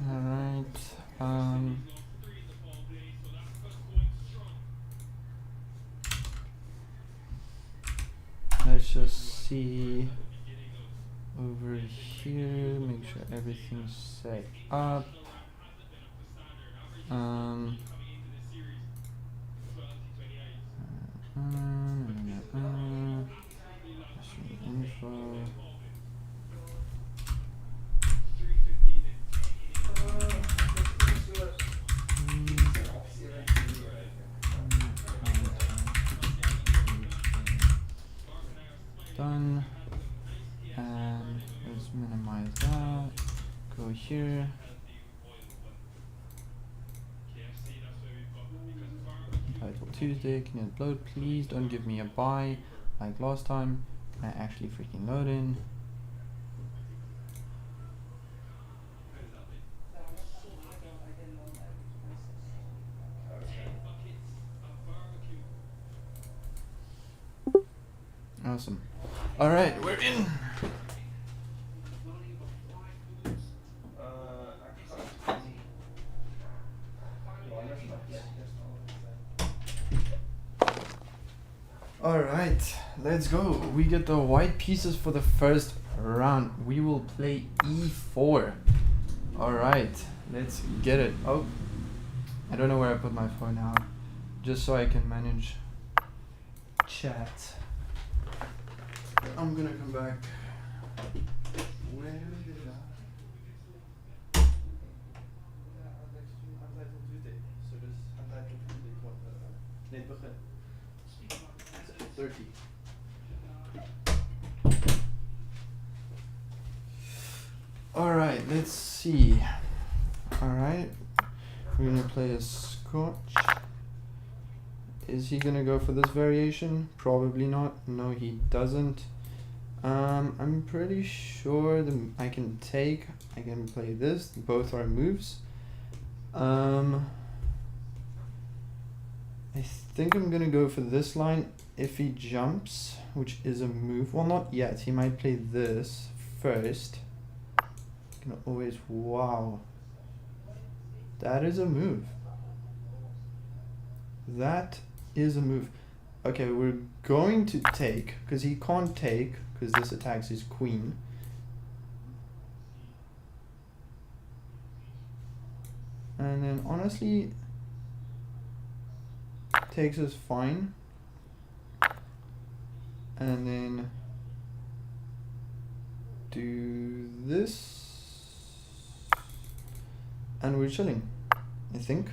Alright. Let's just see over here, make sure everything's set up. Info. Done. And let's minimize that. Go here. Untitled Tuesday. Can you upload? Please don't give me a buy like last time. Can I actually freaking load in? Awesome. All right, we're in. All right, let's go. We get the white pieces for the first round. We will play e4. All right, let's get it. Oh, I don't know where I put my phone now, just so I can manage chat. I'm gonna come back. Where did I? Untitled Tuesday. So this Untitled Tuesday what? Nee, begin. 30. All right, let's see. All right, we're gonna play a Scotch. Is he gonna go for this variation? Probably not. No, he doesn't. I'm pretty sure I can play this. Both are moves. I think I'm gonna go for this line if he jumps, which is a move. Well, not yet. He might play this first. Can always, wow. That is a move. That is a move. Okay, we're going to take, because he can't take, because this attacks his queen. And then honestly, takes is fine. And then do this. And we're chilling, I think.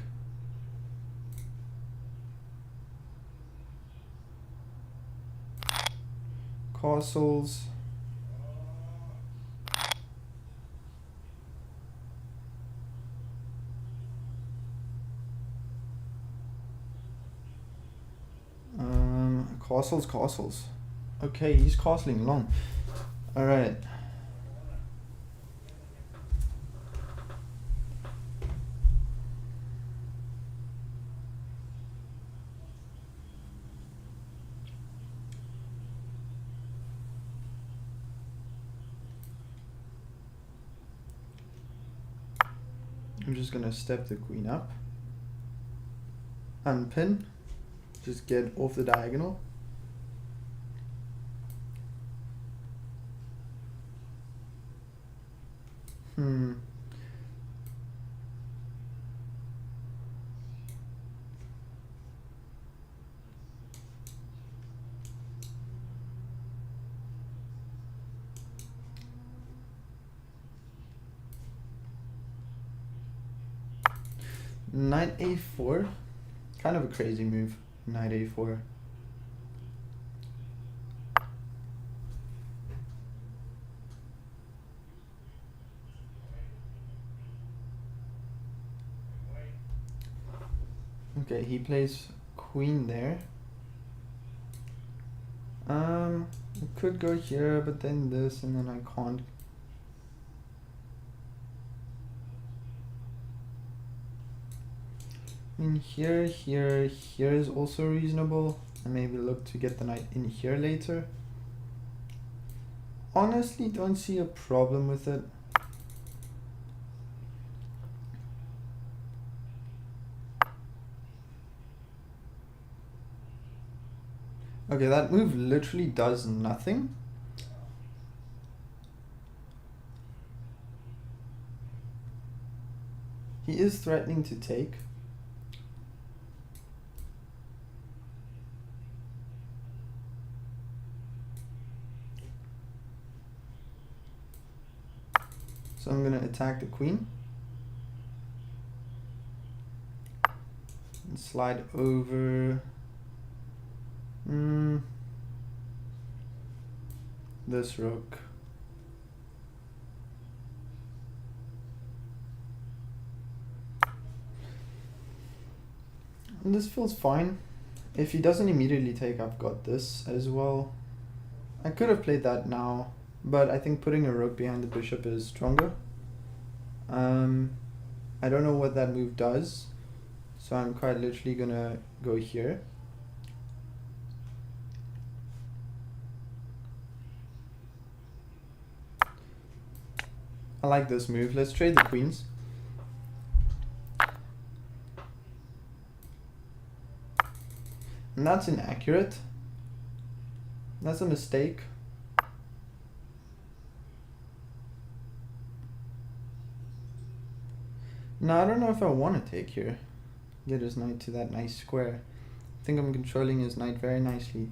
Castles. Castles. Okay, he's castling long. All right. I'm just gonna step the queen up, unpin, just get off the diagonal. Knight a4, kind of a crazy move. Knight a4. Okay, he plays queen there. I could go here, but then this, and then I can't. I mean, here is also reasonable, and maybe look to get the knight in here later. Honestly, don't see a problem with it. Okay, that move literally does nothing. He is threatening to take. So I'm gonna attack the queen. And slide over this rook. And this feels fine. If he doesn't immediately take, I've got this as well. I could have played that now, but I think putting a rook behind the bishop is stronger. I don't know what that move does, so I'm quite literally gonna go here. I like this move. Let's trade the queens. And that's inaccurate. That's a mistake. No, I don't know if I want to take here. Get his knight to that nice square. I think I'm controlling his knight very nicely.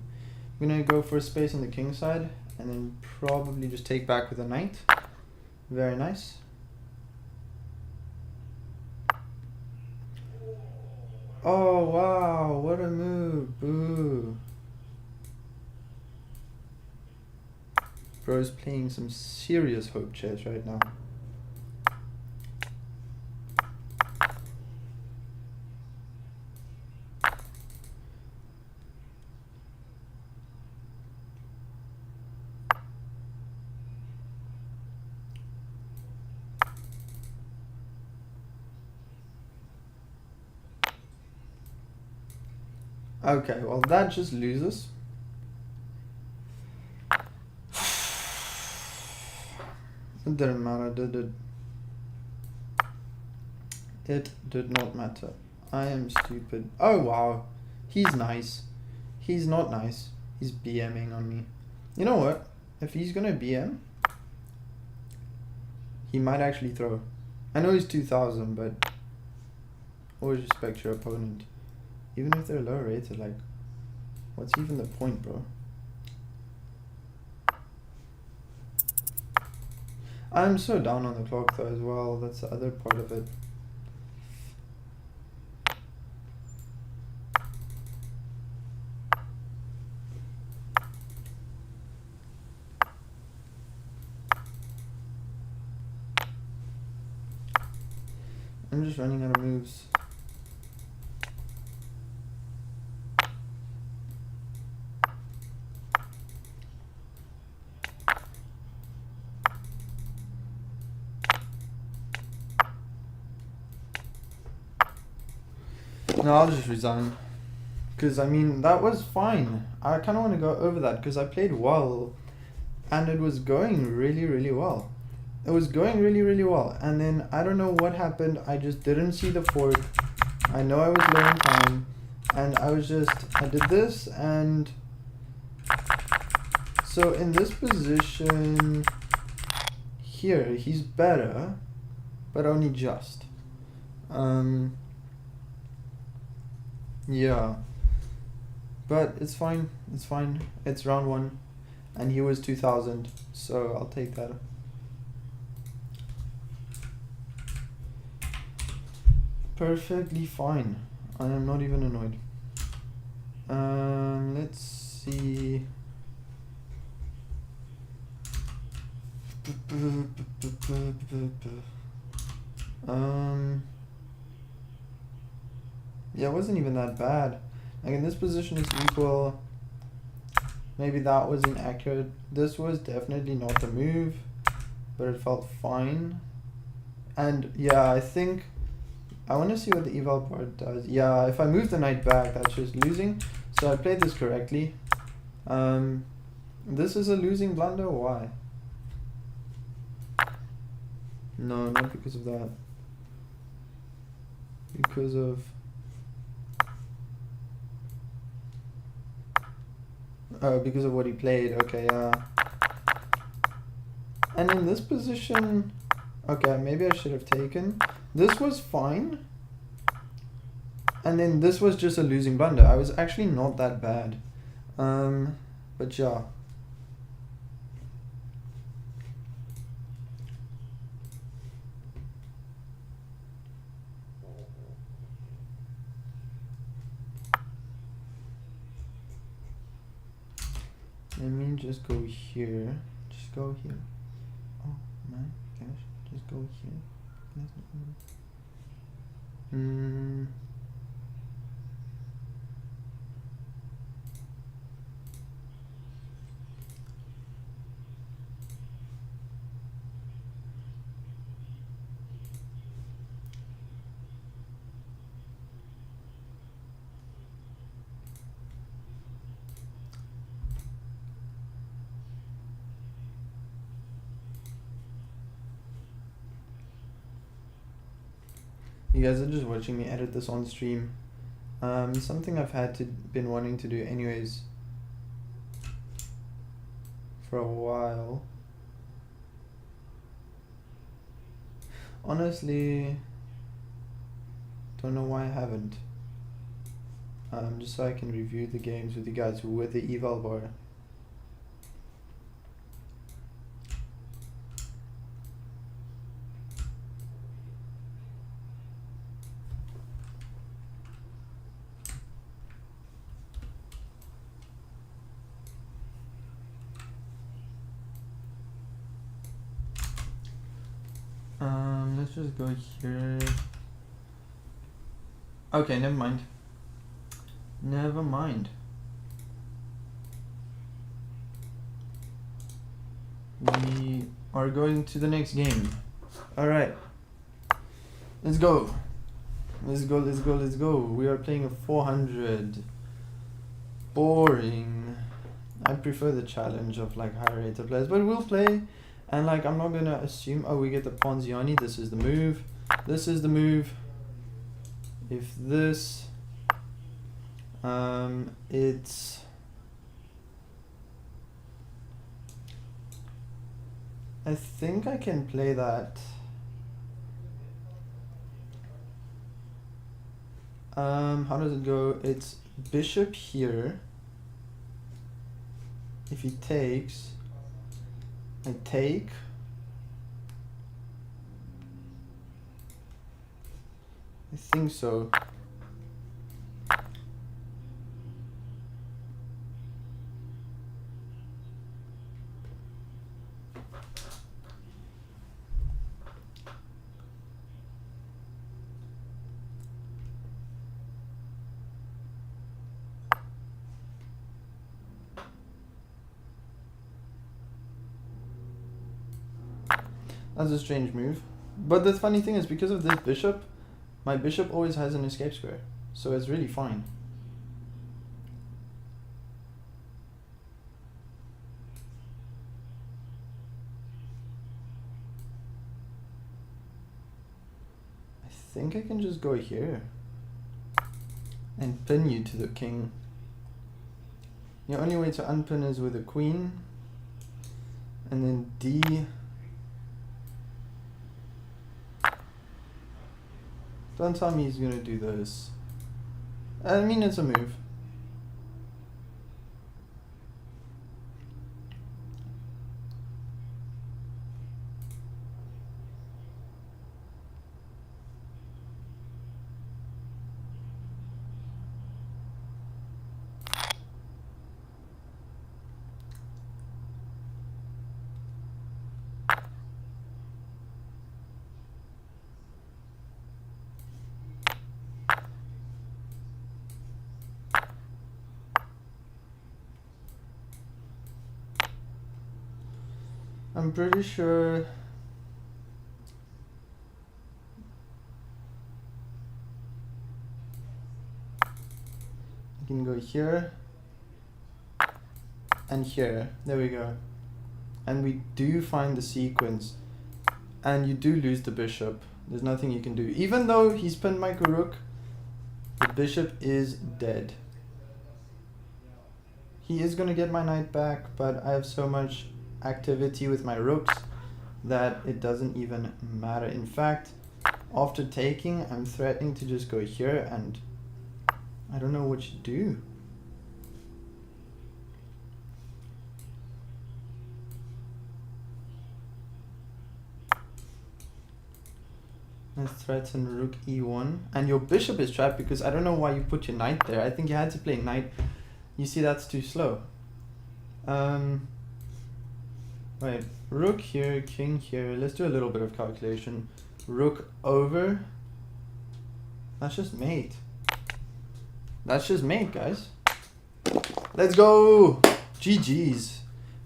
I'm gonna go for a space on the king side and then probably just take back with a knight. Very nice. Oh wow, what a move. Boo. Bro's playing some serious hope chess right now. Okay, well that just loses. It didn't matter, did it? It did not matter. I am stupid. Oh wow, he's nice. He's not nice. He's BMing on me. You know what? If he's gonna BM, he might actually throw. I know he's 2000, but always respect your opponent. Even if they're low rated, like, what's even the point, bro? I'm so down on the clock though as well. That's the other part of it. I'm just running out of moves. No, I'll just resign. Because, I mean, that was fine. I kind of want to go over that because I played well. And it was going really, really well. It was going really, really well. And then, I don't know what happened. I just didn't see the fork. I know I was low in time. And I did this. And so, in this position here, he's better. But only just. Yeah, but it's fine. It's fine. It's round 1, and he was 2000, so I'll take that. Perfectly fine. I am not even annoyed. Let's see. Yeah, it wasn't even that bad. Like, in this position is equal. Maybe that was inaccurate. This was definitely not the move, but it felt fine. And yeah, I think I want to see what the eval part does. Yeah, if I move the knight back, that's just losing. So I played this correctly. This is a losing blunder. Why? No, not because of that. Because of Oh, because of what he played. Okay, and in this position, okay, maybe I should have taken. This was fine. And then this was just a losing blunder. I was actually not that bad. But yeah. Let me just go here. Just go here. Oh my gosh. Just go here. You guys are just watching me edit this on stream. Something I've been wanting to do anyways for a while. Honestly, don't know why I haven't. Just so I can review the games with you guys with the eval bar. Let's just go here. Okay, never mind. Never mind. We are going to the next game. Alright. Let's go. Let's go, let's go, let's go. We are playing a 400. Boring. I prefer the challenge of like higher rated players, but we'll play. And like, I'm not gonna assume, oh, we get the Ponziani, this is the move. This is the move. If this, it's, I think I can play that. How does it go? It's bishop here. If he takes, I take. I think so. That's a strange move. But the funny thing is, because of this bishop, my bishop always has an escape square. So it's really fine. I think I can just go here and pin you to the king. The only way to unpin is with a queen. And then D. Don't tell me he's gonna do this. I mean, it's a move. I'm pretty sure I can go here and here. There we go. And we do find the sequence. And you do lose the bishop. There's nothing you can do. Even though he's pinned my rook, the bishop is dead. He is gonna get my knight back, but I have so much activity with my rooks that it doesn't even matter. In fact, after taking, I'm threatening to just go here, and I don't know what to do. Let's threaten rook e1. And your bishop is trapped because I don't know why you put your knight there. I think you had to play knight. You see, that's too slow. Wait, rook here, king here. Let's do a little bit of calculation. Rook over. That's just mate. That's just mate, guys. Let's go! GG's.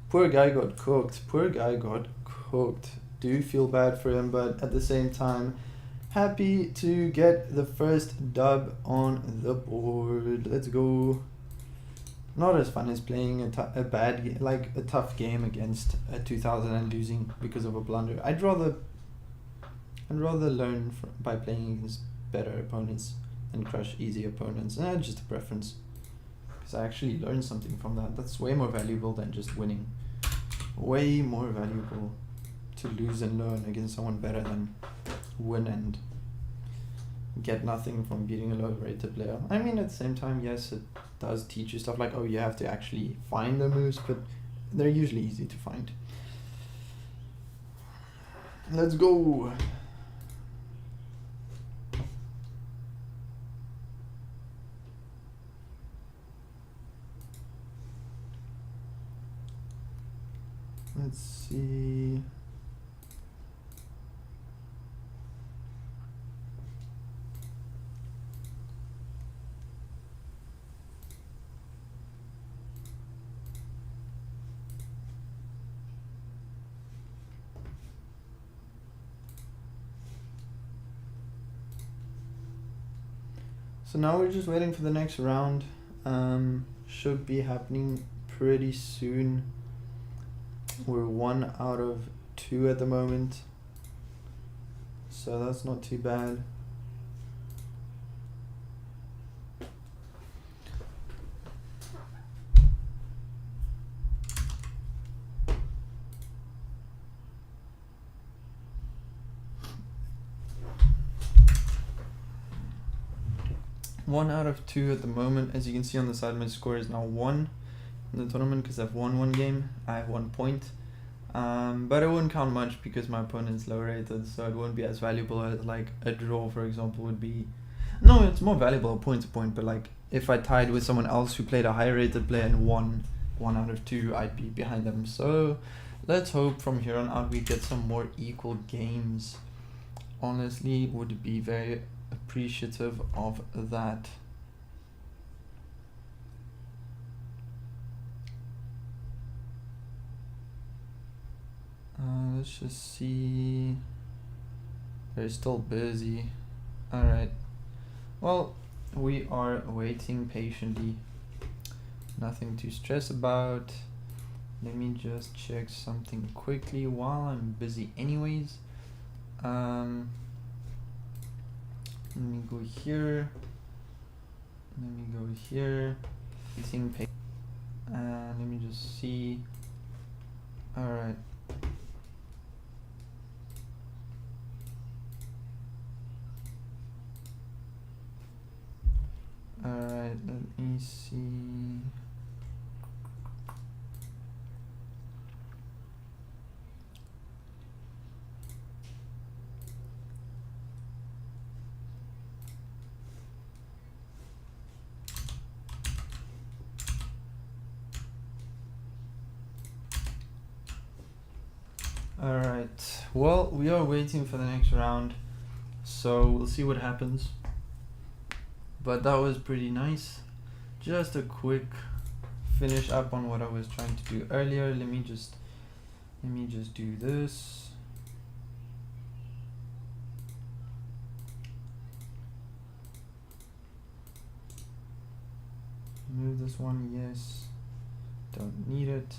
Poor guy got cooked. Poor guy got cooked. Do feel bad for him, but at the same time, happy to get the first dub on the board. Let's go. Not as fun as playing a bad game, like a tough game against a 2000 and losing because of a blunder. I'd rather learn by playing against better opponents and crush easy opponents. Just a preference, because I actually learned something from that. That's way more valuable than just winning. Way more valuable to lose and learn against someone better than win and get nothing from beating a low-rated player. I mean, at the same time, yes, it does teach you stuff like, oh, you have to actually find the moves, but they're usually easy to find. Let's go. Let's see. So now we're just waiting for the next round. Should be happening pretty soon. We're 1 out of 2 at the moment, so that's not too bad. One out of 2 at the moment. As you can see on the side, my score is now 1 in the tournament because I've won 1 game. I have 1 point, but it wouldn't count much because my opponent's low rated, so it wouldn't be as valuable as like a draw, for example, would be. No, it's more valuable point to point, but like if I tied with someone else who played a high rated player and won 1 out of 2, I'd be behind them. So let's hope from here on out we get some more equal games. Honestly, would be very appreciative of that. Let's just see. They're still busy. Alright. Well, we are waiting patiently. Nothing to stress about. Let me just check something quickly while I'm busy anyways. Let me go here. Let me go here. Let me just see. Alright. Alright, let me see. Alright, well, we are waiting for the next round, so we'll see what happens. But that was pretty nice. Just a quick finish up on what I was trying to do earlier. Let me just do this. Move this one, yes. Don't need it.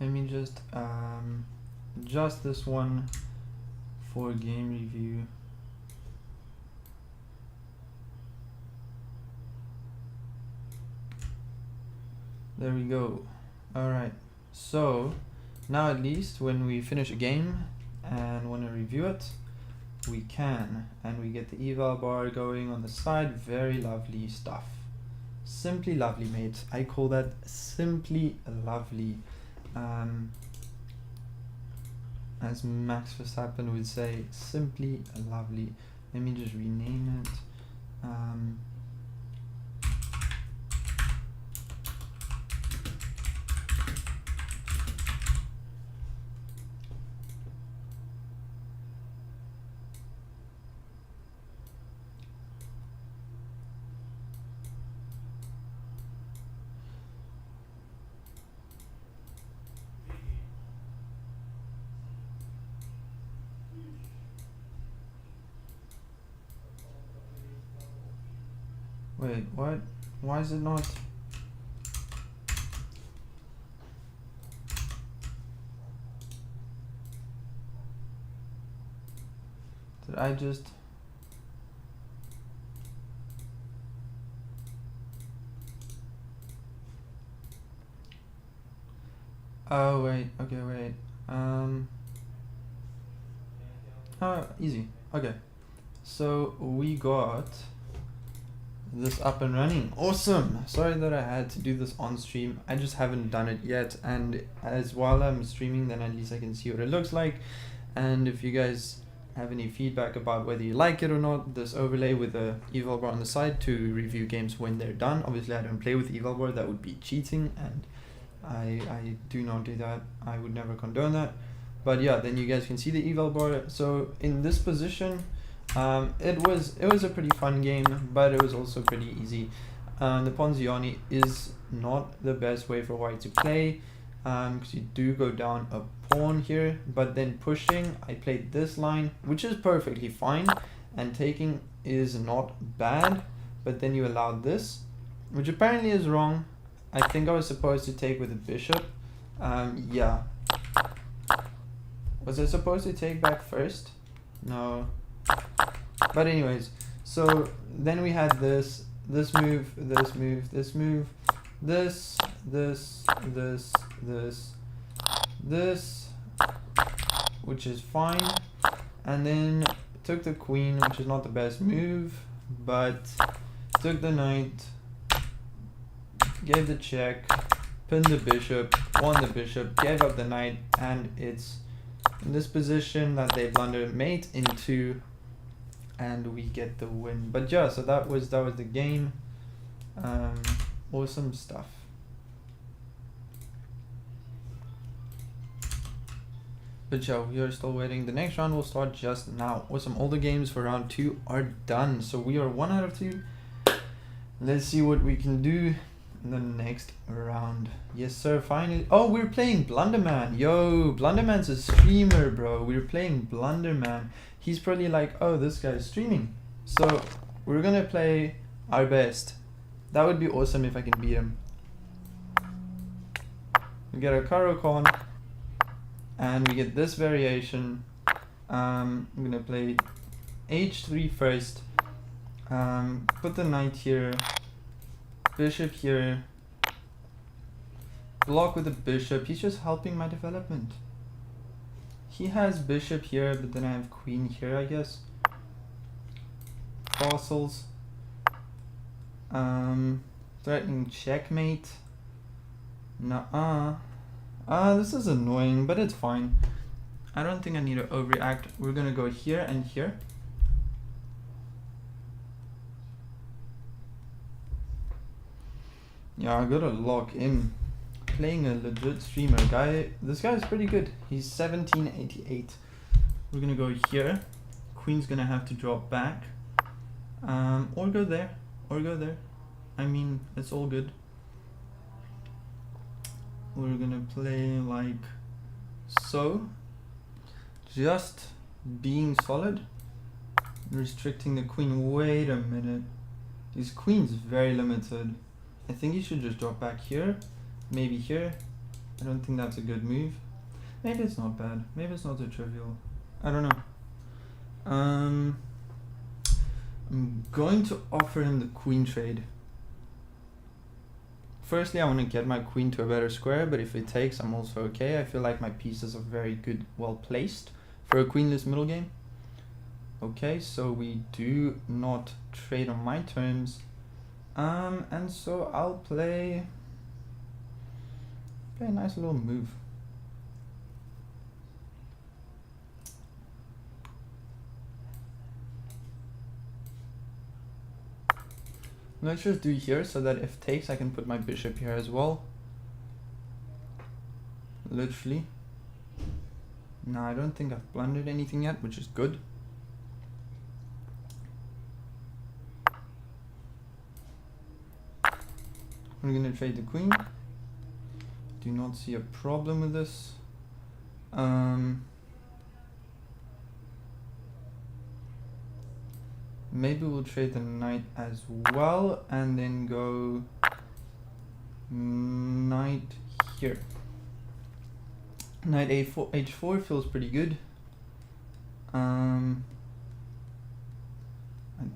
Let me just adjust this one for game review. There we go. Alright, so now at least when we finish a game and want to review it, we can, and we get the eval bar going on the side. Very lovely stuff. Simply lovely, mate. I call that simply lovely. As Max Verstappen would say, simply lovely. Let me just rename it. Wait, what? Why is it not? Did I just... Oh, wait, okay, wait. Oh, easy. Okay. So we got this up and running. Awesome. Sorry that I had to do this on stream. I just haven't done it yet, and as while I'm streaming, then at least I can see what it looks like. And if you guys have any feedback about whether you like it or not, this overlay with the eval bar on the side to review games when they're done. Obviously I don't play with eval bar, that would be cheating, and I do not do that. I would never condone that. But yeah, then you guys can see the eval bar. So in this position, it was a pretty fun game, but it was also pretty easy. The Ponziani is not the best way for white to play, because you do go down a pawn here, but then pushing, I played this line, which is perfectly fine, and taking is not bad, but then you allowed this, which apparently is wrong. I think I was supposed to take with a bishop. Yeah. Was I supposed to take back first? No. But anyways, so then we had this move, this move, this move, this, which is fine, and then took the queen, which is not the best move, but took the knight, gave the check, pinned the bishop, won the bishop, gave up the knight, and it's in this position that they blunder mate into, and we get the win. But yeah, so that was the game. Awesome stuff. But yeah, we are still waiting. The next round will start just now. Awesome. All the games for round 2 are done. So we are 1 out of 2. Let's see what we can do in the next round. Yes, sir. Finally. Oh, we're playing Blunderman. Yo, Blunderman's a streamer, bro. We're playing Blunderman. He's probably like, oh, this guy's streaming. So we're going to play our best. That would be awesome if I can beat him. We get a Caro-Con. And we get this variation. I'm gonna play h3 first. Put the knight here, bishop here, block with the bishop. He's just helping my development. He has bishop here, but then I have queen here, I guess. Castles. Threatening checkmate. Nuh-uh. This is annoying, but it's fine. I don't think I need to overreact. We're gonna go here and here. Yeah, I gotta lock in. Playing a legit streamer guy. This guy is pretty good. He's 1788. We're gonna go here. Queen's gonna have to drop back. Or go there. Or go there. I mean, it's all good. We're gonna play like so, just being solid, restricting the queen. Wait a minute, this queen's very limited. I think he should just drop back here, maybe here. I don't think that's a good move. Maybe it's not bad, maybe it's not so trivial, I don't know. I'm going to offer him the queen trade. firstly, I want to get my queen to a better square, but if it takes, I'm also okay. I feel like my pieces are very good, well placed for a queenless middle game. Okay, so we do not trade on my terms. And so I'll play a nice little move. Let's just do here so that if takes, I can put my bishop here as well. Literally. No, I don't think I've blundered anything yet, which is good. I'm gonna trade the queen. Do not see a problem with this. Maybe we'll trade the knight as well and then go knight here. Knight a4, h4 feels pretty good. I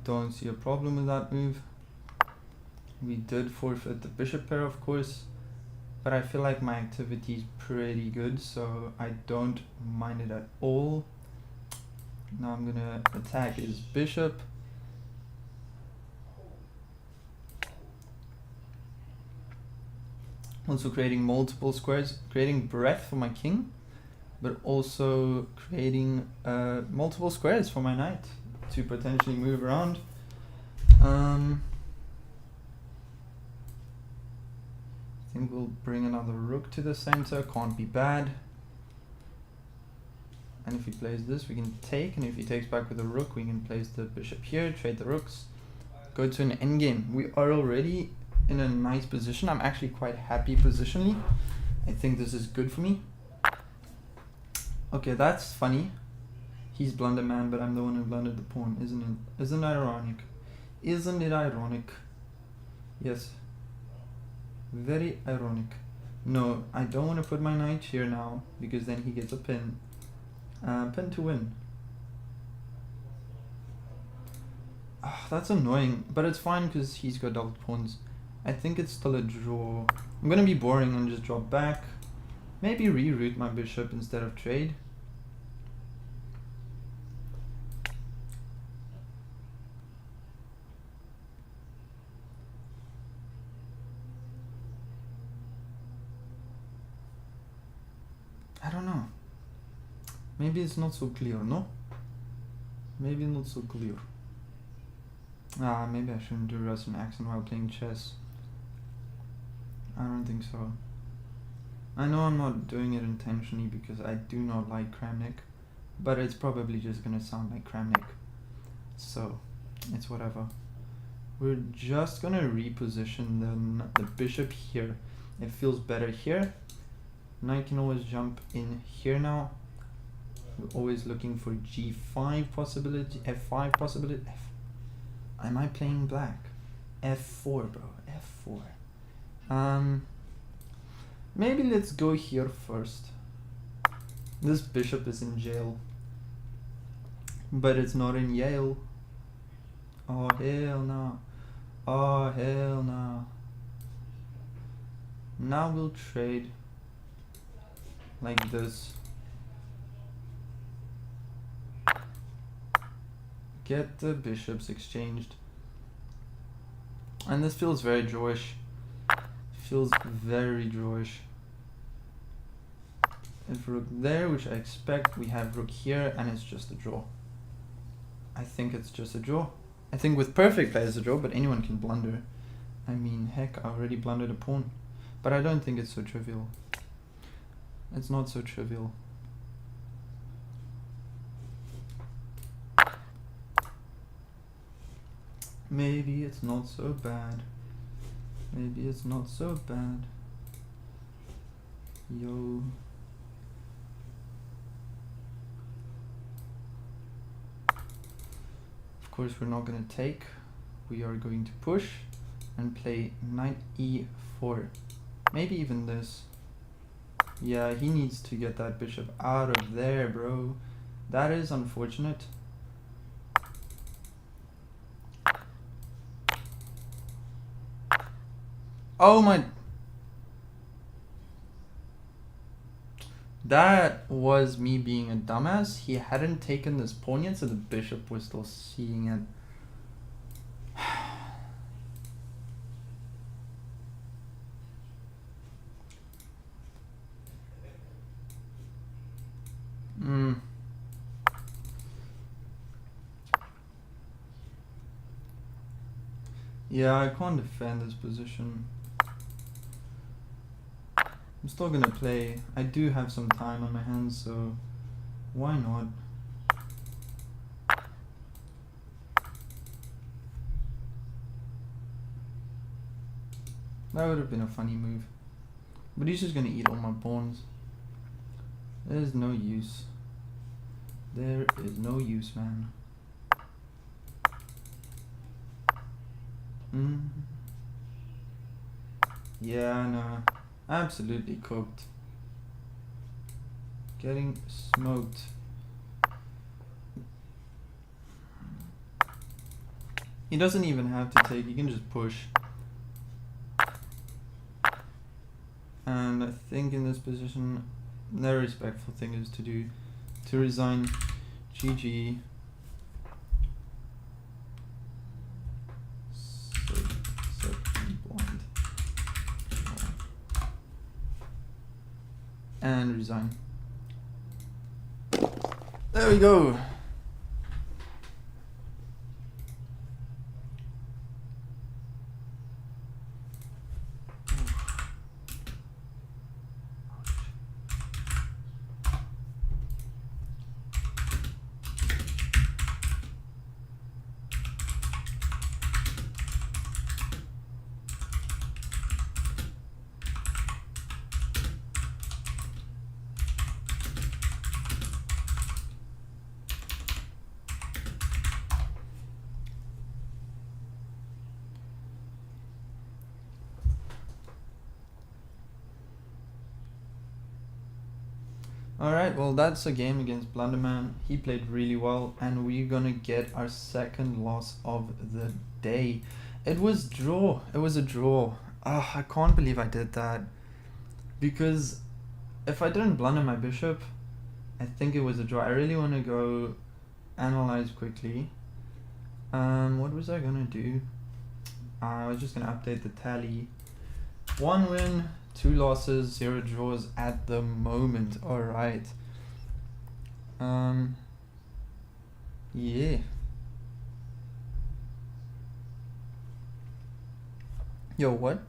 don't see a problem with that move. We did forfeit the bishop pair, of course, but I feel like my activity is pretty good, so I don't mind it at all. Now I'm gonna attack his bishop. Also creating multiple squares, creating breadth for my king, but also creating multiple squares for my knight to potentially move around. I think we'll bring another rook to the center, can't be bad. And if he plays this, we can take, and if he takes back with a rook, we can place the bishop here, trade the rooks, go to an endgame. We are already in a nice position. I'm actually quite happy positionally. I think this is good for me. Okay, that's funny. He's blunder man, but I'm the one who blundered the pawn, isn't it? Isn't it ironic? Isn't it ironic? Yes. Very ironic. No, I don't want to put my knight here now, because then he gets a pin. Pin to win. Oh, that's annoying, but it's fine because he's got double pawns. I think it's still a draw. I'm gonna be boring and just drop back. Maybe reroute my bishop instead of trade. I don't know. Maybe it's not so clear, no? Maybe not so clear. Maybe I shouldn't do Russian accent while playing chess. I don't think so. I know I'm not doing it intentionally because I do not like Kramnik, but it's probably just gonna sound like Kramnik. So, it's whatever. We're just gonna reposition the bishop here. It feels better here. Knight can always jump in here now. We're always looking for g5 possibility, f5 possibility. Am I playing black? f4, bro, f4. Maybe let's go here first. This bishop is in jail, but it's not in Yale. Oh hell no. Oh hell no. Now we'll trade like this. Get the bishops exchanged. And this feels very drawish. Feels very drawish. If rook there, which I expect, we have rook here, and it's just a draw. I think it's just a draw. I think with perfect play it's a draw, but anyone can blunder. I mean, heck, I already blundered a pawn. But I don't think it's so trivial. It's not so trivial. Maybe it's not so bad. Maybe it's not so bad. Yo. Of course we're not going to take. We are going to push and play knight e4. Maybe even this. Yeah, he needs to get that bishop out of there, bro. That is unfortunate. Oh my, That was me being a dumbass. He hadn't taken this pawn yet, so the bishop was still seeing it. Yeah, I can't defend this position. I'm still gonna play. I do have some time on my hands, so why not? That would have been a funny move. But he's just gonna eat all my pawns. There's no use. There is no use, man. Yeah, no. Absolutely cooked. Getting smoked. He doesn't even have to take, he can just push. And I think in this position, the respectful thing is to resign. GG. So blind. And resign. There we go. Alright, well that's a game against Blunderman. He played really well and we're gonna get our second loss of the day. It was draw. It was a draw. I can't believe I did that. Because if I didn't blunder my bishop, I think it was a draw. I really want to go analyze quickly. What was I gonna do? I was just gonna update the tally. 1 win, 2 losses, 0 draws at the moment. Alright. Yeah. Yo, what?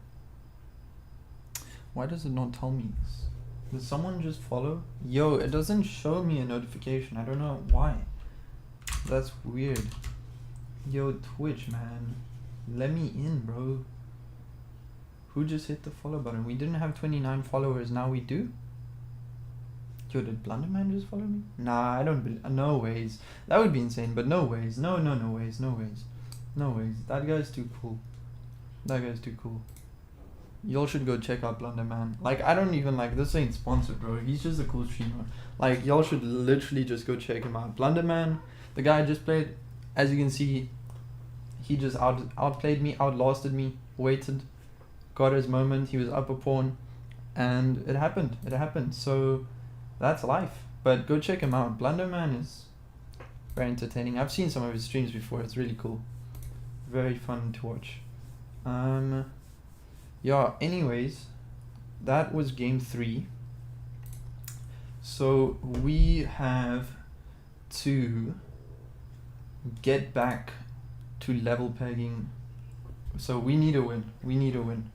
Why does it not tell me this? Did someone just follow? Yo, it doesn't show me a notification. I don't know why. That's weird. Yo, Twitch, man. Let me in, bro. Who just hit the follow button? We didn't have 29 followers, now we do? Yo, did Blunderman just follow me? Nah, I don't believe. No ways. That would be insane, but no ways. No ways. No ways. No ways. That guy's too cool. That guy's too cool. Y'all should go check out Blunderman. Like, I don't even like, this ain't sponsored, bro. He's just a cool streamer. Like, y'all should literally just go check him out. Blunderman, the guy I just played, as you can see, he just outplayed me, outlasted me, waited, got his moment, he was up a pawn, and it happened. It happened. So, that's life. But go check him out. Blunderman is very entertaining. I've seen some of his streams before. It's really cool. Very fun to watch. Yeah, anyways, that was game 3. So we have to get back to level pegging. So we need a win. We need a win.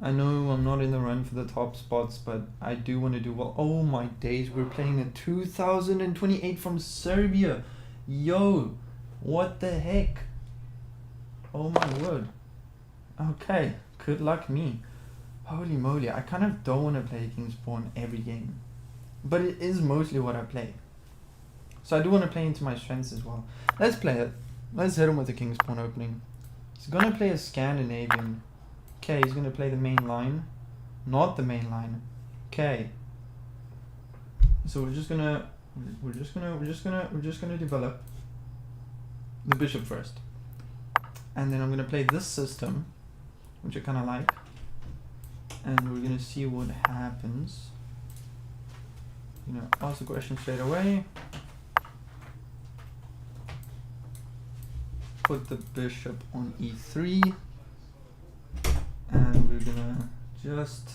I know I'm not in the run for the top spots, but I do want to do well. Oh my days, we're playing a 2028 from Serbia. Yo, what the heck? Oh my word. Okay, good luck me. Holy moly, I kind of don't want to play King's Pawn every game. But it is mostly what I play. So I do want to play into my strengths as well. Let's play it. Let's hit him with the King's Pawn opening. He's going to play a Scandinavian. Okay, he's going to play the main line. Not the main line. Okay. So we're just gonna develop the bishop first. And then I'm gonna play this system, which I kinda like. And we're gonna see what happens. You know, ask the question straight away. Put the bishop on e3, and we're gonna just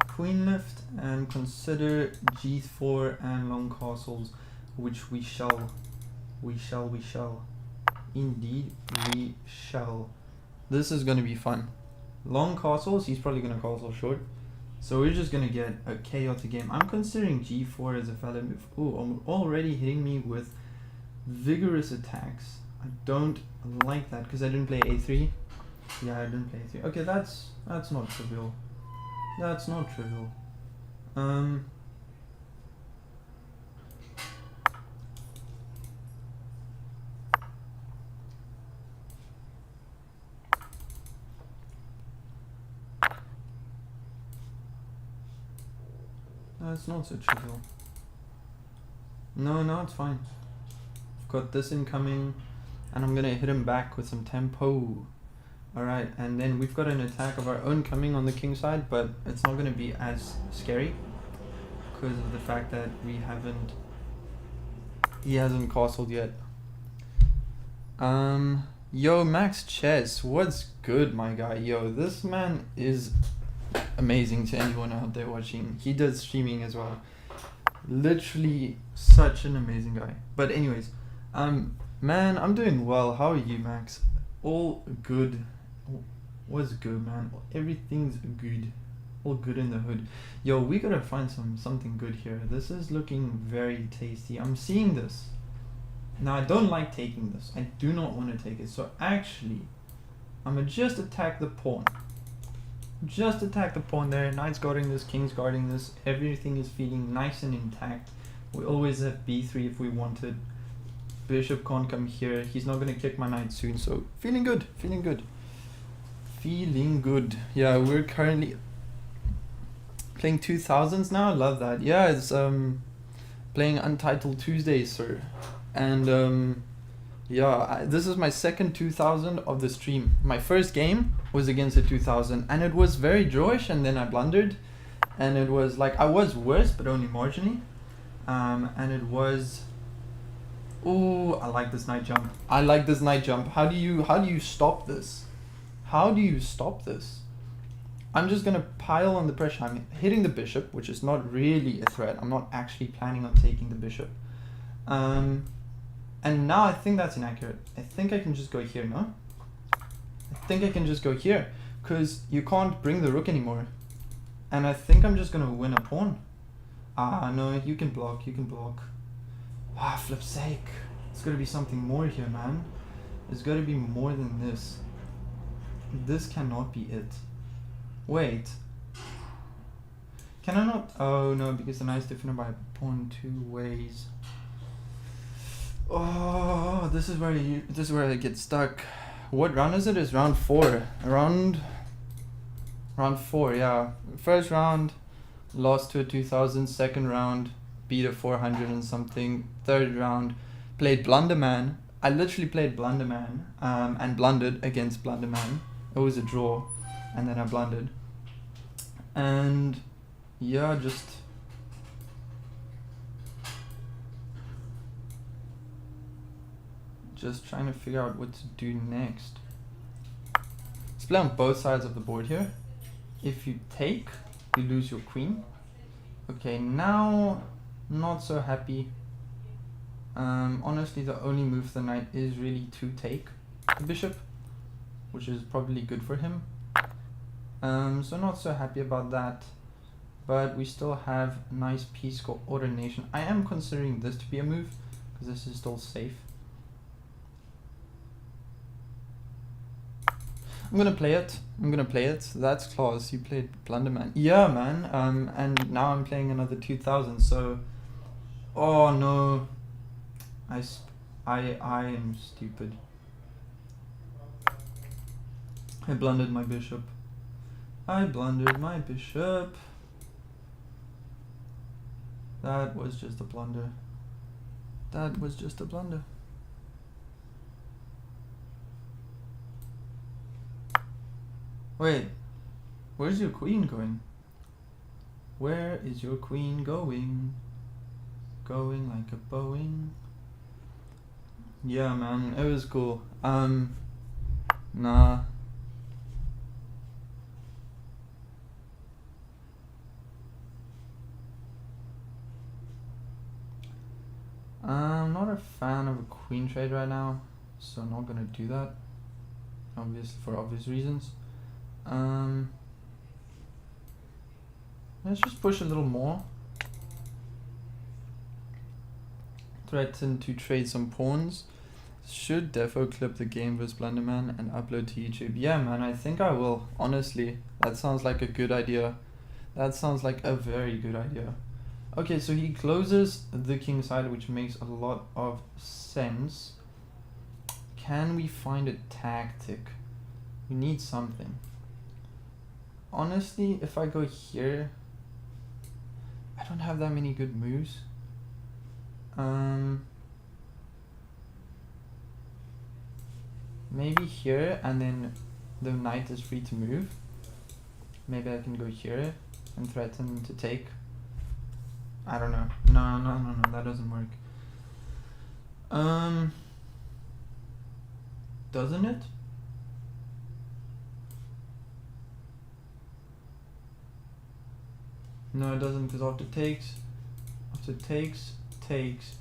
queen lift and consider g4 and long castles, which we shall. Indeed, we shall. This is gonna be fun. Long castles, he's probably gonna castle short. So we're just gonna get a chaotic game. I'm considering g4 as a valid move. Ooh, I'm already hitting me with vigorous attacks. I don't like that because I didn't play a3. Yeah, I didn't play a3. Okay, that's not trivial. That's not trivial. That's not so trivial. No, it's fine. I've got this incoming, and I'm gonna hit him back with some tempo. Alright, and then we've got an attack of our own coming on the king side, but it's not gonna be as scary because of the fact that he hasn't castled yet. Yo, Max Chess, what's good, my guy? Yo, this man is amazing to anyone out there watching. He does streaming as well. Literally such an amazing guy. But anyways, man, I'm doing well. How are you, Max? All good. What's good, man? Everything's good. All good in the hood. Yo, we gotta find something good here. This is looking very tasty. I'm seeing this. Now, I don't like taking this. I do not want to take it. So actually, I'm gonna just attack the pawn. Just attack the pawn there. Knight's guarding this, king's guarding this. Everything is feeling nice and intact. We always have b3 if we wanted. Bishop can't come here. He's not gonna kick my knight soon. So feeling good. Feeling good. Feeling good. Yeah, we're currently playing 2000s now. I love that. Yeah, it's playing Untitled Tuesdays, sir. And yeah, this is my second 2000 of the stream. My first game was against a 2000, and it was very joyish, and then I blundered, and it was like I was worse, but only marginally. And it was. Ooh, I like this knight jump. I like this knight jump. How do you stop this? How do you stop this? I'm just gonna pile on the pressure. I'm hitting the bishop, which is not really a threat. I'm not actually planning on taking the bishop. And now I think that's inaccurate. I think I can just go here, no? I think I can just go here, because you can't bring the rook anymore. And I think I'm just gonna win a pawn. Ah, no, you can block. Ah, flip's sake. It's gotta be something more here, man. There's gotta be more than this. This cannot be it. Wait. Can I not? Oh no, because the knight's defended by a pawn 2 ways. Oh, this is where I get stuck. What round is it? It's round 4. Round 4, yeah. First round, lost to a 2000. Second round, beat a 400 and something. Third round, played Blunderman. I literally played Blunderman and blundered against Blunderman. It was a draw, and then I blundered. And yeah, just trying to figure out what to do next. Let's play on both sides of the board here. If you take, you lose your queen. Okay, now not so happy. Honestly, the only move for the knight is really to take the bishop, which is probably good for him. So not so happy about that, but we still have nice piece coordination. I am considering this to be a move because this is still safe. I'm gonna play it. That's class. You played Blunderman. Yeah, man. And now I'm playing another 2000. So, oh no, I am stupid. I blundered my bishop. That was just a blunder. Wait, where's your queen going? Where is your queen going? Going like a Boeing. Yeah, man, it was cool. Nah. I'm not a fan of a queen trade right now, so I'm not gonna do that. Obviously, for obvious reasons. Let's just push a little more. Threaten to trade some pawns. Should defo clip the game with Blunderman and upload to YouTube. Yeah, man, I think I will. Honestly, that sounds like a good idea. That sounds like a very good idea. Okay, so he closes the king side, which makes a lot of sense. Can we find a tactic? We need something. Honestly, if I go here, I don't have that many good moves. Maybe here, and then the knight is free to move. Maybe I can go here and threaten to take. I don't know. No, that doesn't work. Doesn't it? No, it doesn't, because after takes, takes,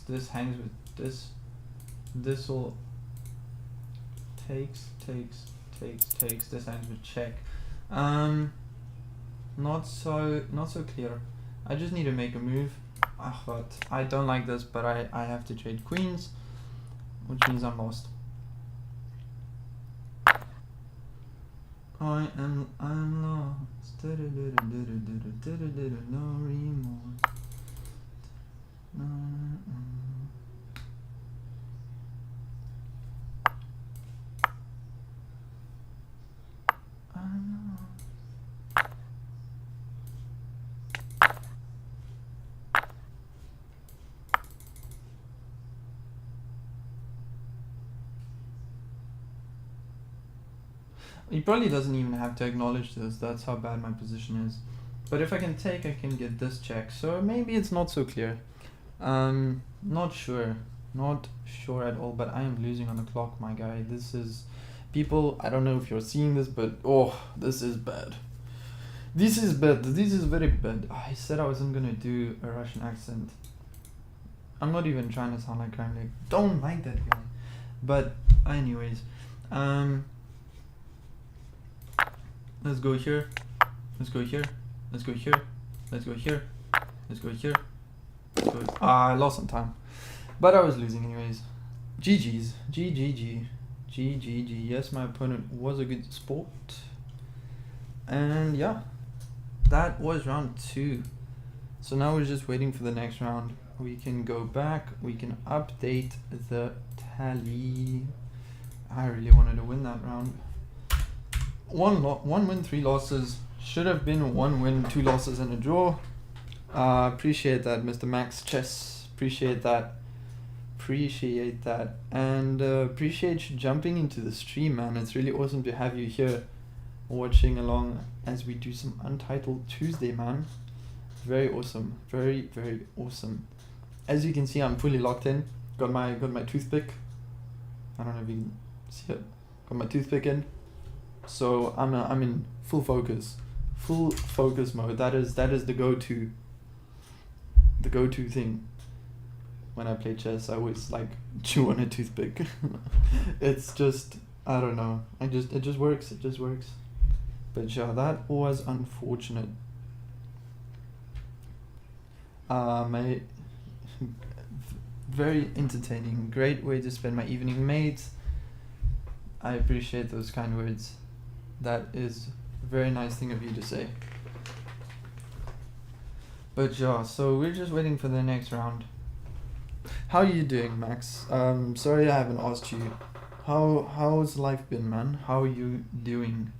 this hangs with this. This will takes, this hangs with check. Not so clear. I just need to make a move. But I don't like this, but I have to trade queens, which means I'm lost. I'm lost. No remorse. No. He probably doesn't even have to acknowledge this. That's how bad my position is. But if I can take, I can get this check. So maybe it's not so clear. Not sure at all. But I am losing on the clock, my guy. This is, people, I don't know if you're seeing this, but oh, this is bad. This is bad. This is very bad. I said I wasn't gonna do a Russian accent. I'm not even trying to sound like I'm like, don't like that guy. But anyways, let's go here. Let's go here. Let's go here. Let's go here. Let's go here. Let's go. I lost some time, but I was losing anyways. GG's. GGG. GGG. Yes, my opponent was a good sport. And yeah, that was round 2. So now we're just waiting for the next round. We can go back. We can update the tally. I really wanted to win that round. One win, 3 losses. Should have been 1 win, 2 losses, and a draw. Appreciate that, Mr. Max Chess. Appreciate that. And appreciate you jumping into the stream, man. It's really awesome to have you here watching along as we do some Untitled Tuesday, man. Very awesome. Very, very awesome. As you can see, I'm fully locked in. Got my toothpick. I don't know if you can see it. Got my toothpick in. So I'm in full focus mode. That is the go-to thing when I play chess. I always like chew on a toothpick. It's just, I don't know, it just works. But yeah, that was unfortunate. Very entertaining, great way to spend my evening, mate. I appreciate those kind words. That is a very nice thing of you to say. But yeah, so we're just waiting for the next round. How are you doing, Max? Sorry I haven't asked you. How's life been, man? How are you doing?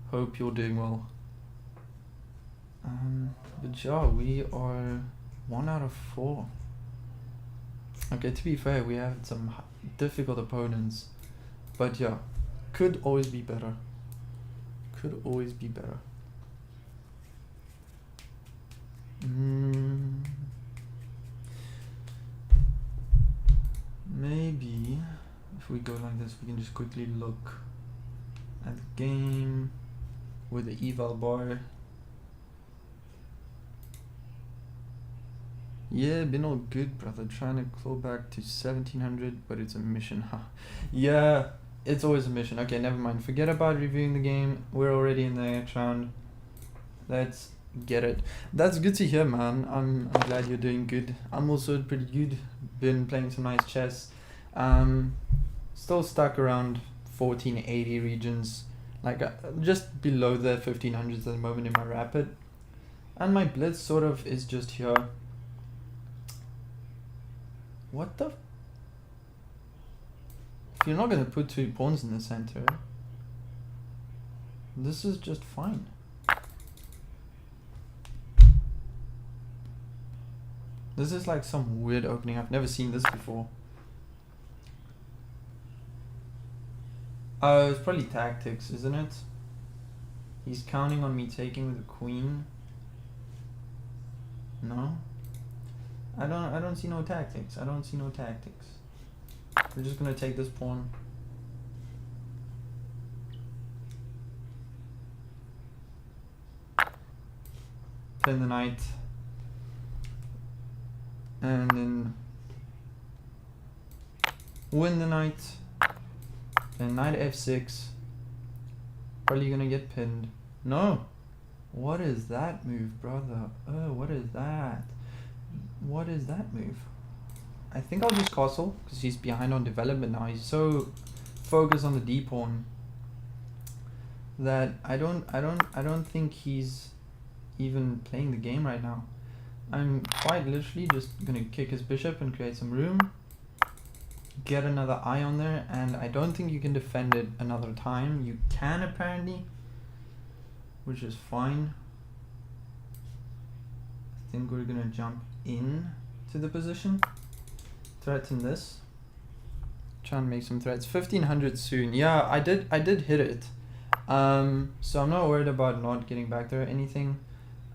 Hope you're doing well. But yeah, we are 1 out of 4. Okay, to be fair, we have some difficult opponents, but yeah, could always be better. Could always be better. Maybe if we go like this, we can just quickly look at the game with the eval bar. Yeah, been all good, brother. Trying to claw back to 1700, but it's a mission, huh? Yeah, it's always a mission. Okay, never mind. Forget about reviewing the game. We're already in the next round. Let's get it. That's good to hear, man. I'm glad you're doing good. I'm also pretty good. Been playing some nice chess. Still stuck around 1480 regions, like just below the 1500s at the moment in my rapid, and my blitz sort of is just here. What the? If you're not gonna put two pawns in the center, this is just fine. This is like some weird opening. I've never seen this before. Oh, it's probably tactics, isn't it? He's counting on me taking with the queen. No? I don't see no tactics. I don't see no tactics. We're just gonna take this pawn. Pin the knight. And then win the knight. And knight f6. Probably gonna get pinned. No! What is that move, brother? Oh, what is that? What is that move? I think I'll just castle because he's behind on development now. He's so focused on the d pawn that I don't think he's even playing the game right now. I'm quite literally just gonna kick his bishop and create some room. Get another eye on there, and I don't think you can defend it another time. You can apparently, which is fine. I think we're gonna jump in to the position, threaten this, try and make some threats. 1500 soon. Yeah, I did hit it. So I'm not worried about not getting back there or anything.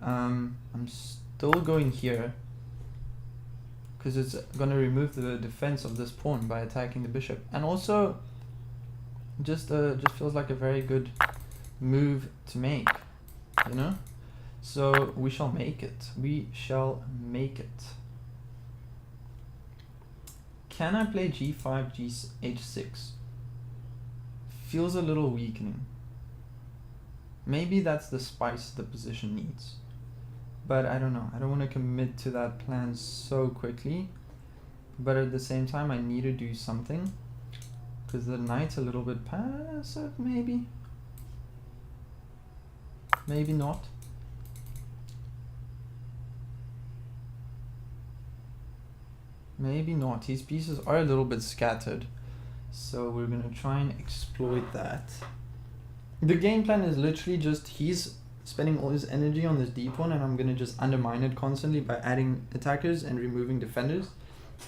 I'm still going here because it's gonna remove the defense of this pawn by attacking the bishop, and also just feels like a very good move to make, you know. So we shall make it. We shall make it. Can I play g5, h6? Feels a little weakening. Maybe that's the spice the position needs. But I don't know. I don't want to commit to that plan so quickly. But at the same time, I need to do something. Because the knight's a little bit passive, maybe. Maybe not. Maybe not. His pieces are a little bit scattered. So we're going to try and exploit that. The game plan is literally just he's spending all his energy on this d pawn, and I'm going to just undermine it constantly by adding attackers and removing defenders.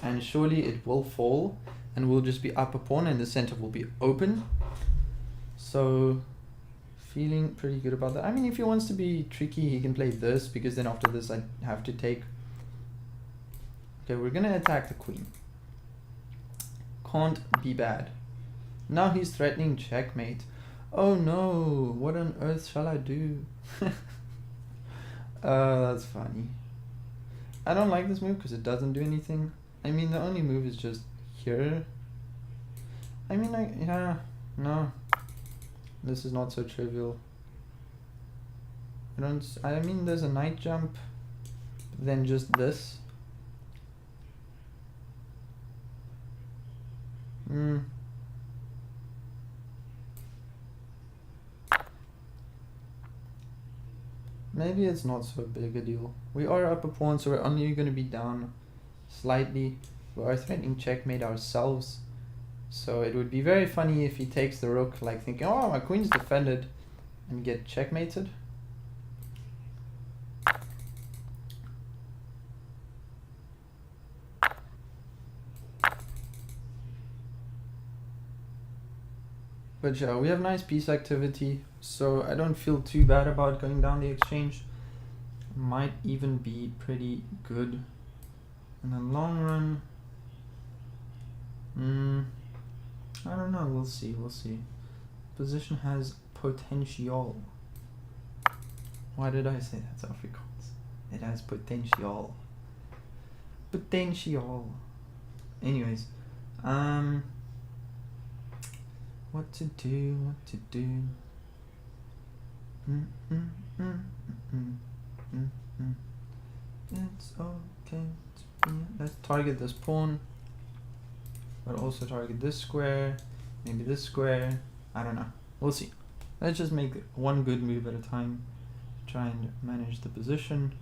And surely it will fall and we'll just be up a pawn and the center will be open. So feeling pretty good about that. I mean, if he wants to be tricky, he can play this, because then after this I have to take. Okay, we're going to attack the queen. Can't be bad. Now he's threatening checkmate. Oh no, what on earth shall I do? That's funny. I don't like this move because it doesn't do anything. I mean, the only move is just here. I mean, yeah, no. This is not so trivial. I mean, there's a knight jump, then just this. Maybe it's not so big a deal. We are up a pawn, so we're only going to be down slightly. We are threatening checkmate ourselves. So it would be very funny if he takes the rook, like thinking, oh, my queen's defended, and get checkmated. But yeah, we have nice piece activity, so I don't feel too bad about going down the exchange. Might even be pretty good in the long run. I don't know, we'll see. Position has potential. Why did I say that's Afrikaans? It has potential. Anyways, what to do? It's okay to be. Let's target this pawn, but also target this square, maybe this square. I don't know. We'll see. Let's just make one good move at a time. Try and manage the position.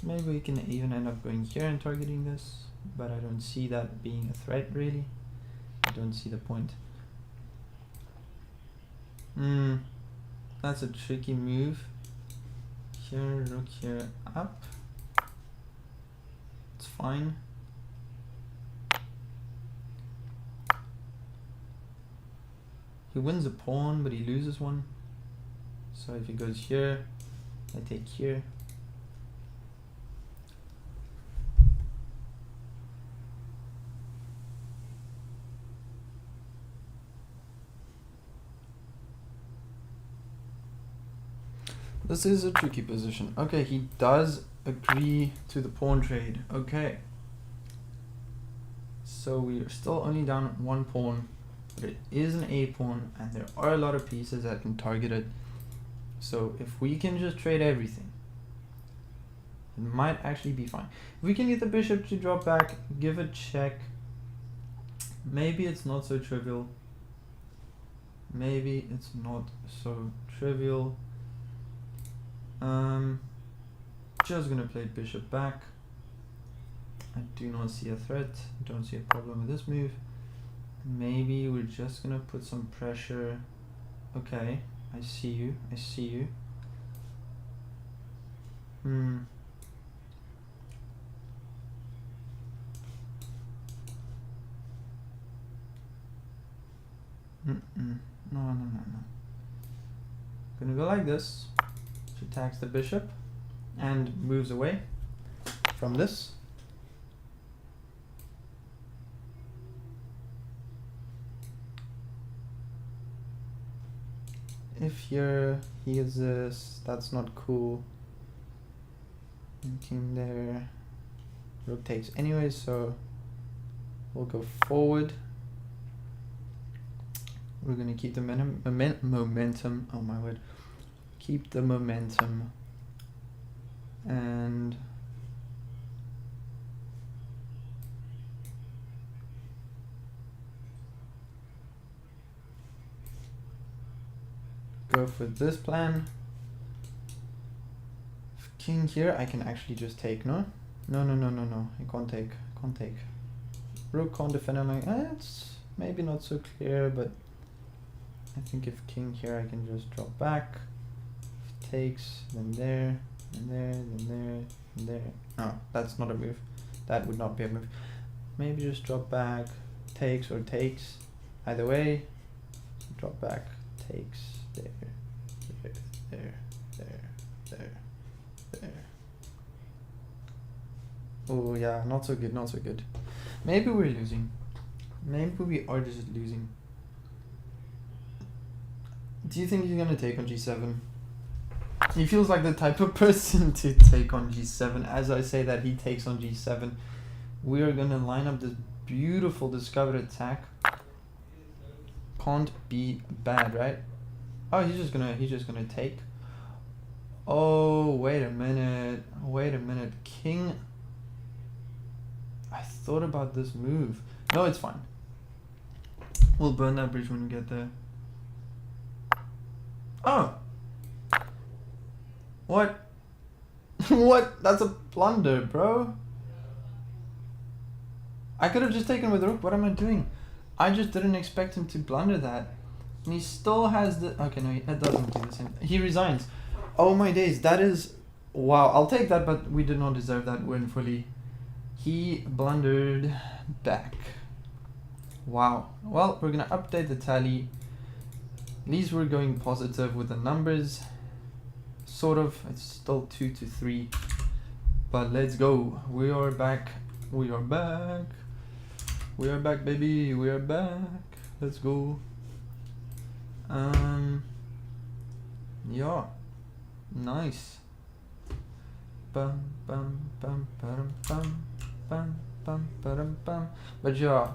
Maybe we can even end up going here and targeting this, but I don't see that being a threat really. I don't see the point. That's a tricky move. Here, rook here, up. It's fine. He wins a pawn, but he loses one. So if he goes here, I take here. This is a tricky position. Okay, he does agree to the pawn trade. Okay. So we are still only down one pawn, but it is an A pawn, and there are a lot of pieces that can target it. So if we can just trade everything, it might actually be fine. If we can get the bishop to drop back, give a check, maybe it's not so trivial. Maybe it's not so trivial. Just gonna play bishop back. I do not see a threat, don't see a problem with this move. Maybe we're just gonna put some pressure. Okay, I see you. No. Gonna go like this. She attacks the bishop and moves away from this. If here he is this, that's not cool. And king there. Rook takes anyway, so we'll go forward. We're gonna keep the momentum. Oh my word. Keep the momentum. And go for this plan. King here, I can actually just take, no? No. I can't take. Rook can't defend on like, it's maybe not so clear, but I think if king here, I can just drop back. If takes, then there, and there, then there, and there. No, that's not a move. That would not be a move. Maybe just drop back, takes or takes. Either way, drop back, takes, there. Oh yeah, not so good. Maybe we're losing. Maybe we are just losing. Do you think he's gonna take on g7? He feels like the type of person to take on g7. As I say that, he takes on g7. We are gonna line up this beautiful discovered attack. Can't be bad, right? Oh, he's just gonna take. Oh, wait a minute. King. I thought about this move. No, it's fine. We'll burn that bridge when we get there. Oh. What? What? That's a blunder, bro. I could have just taken with rook. What am I doing? I just didn't expect him to blunder that. And he still has the... Okay, no, it doesn't do the same. He resigns. Oh my days, that is... Wow, I'll take that, but we did not deserve that win fully. He blundered back. Wow. Well, we're gonna update the tally. At least we're going positive with the numbers. Sort of. It's still 2-3. But let's go. We are back. We are back. We are back, baby. We are back. Let's go. Yeah. Nice. Bum bum bum bum bum bum bum bum bum. But yeah,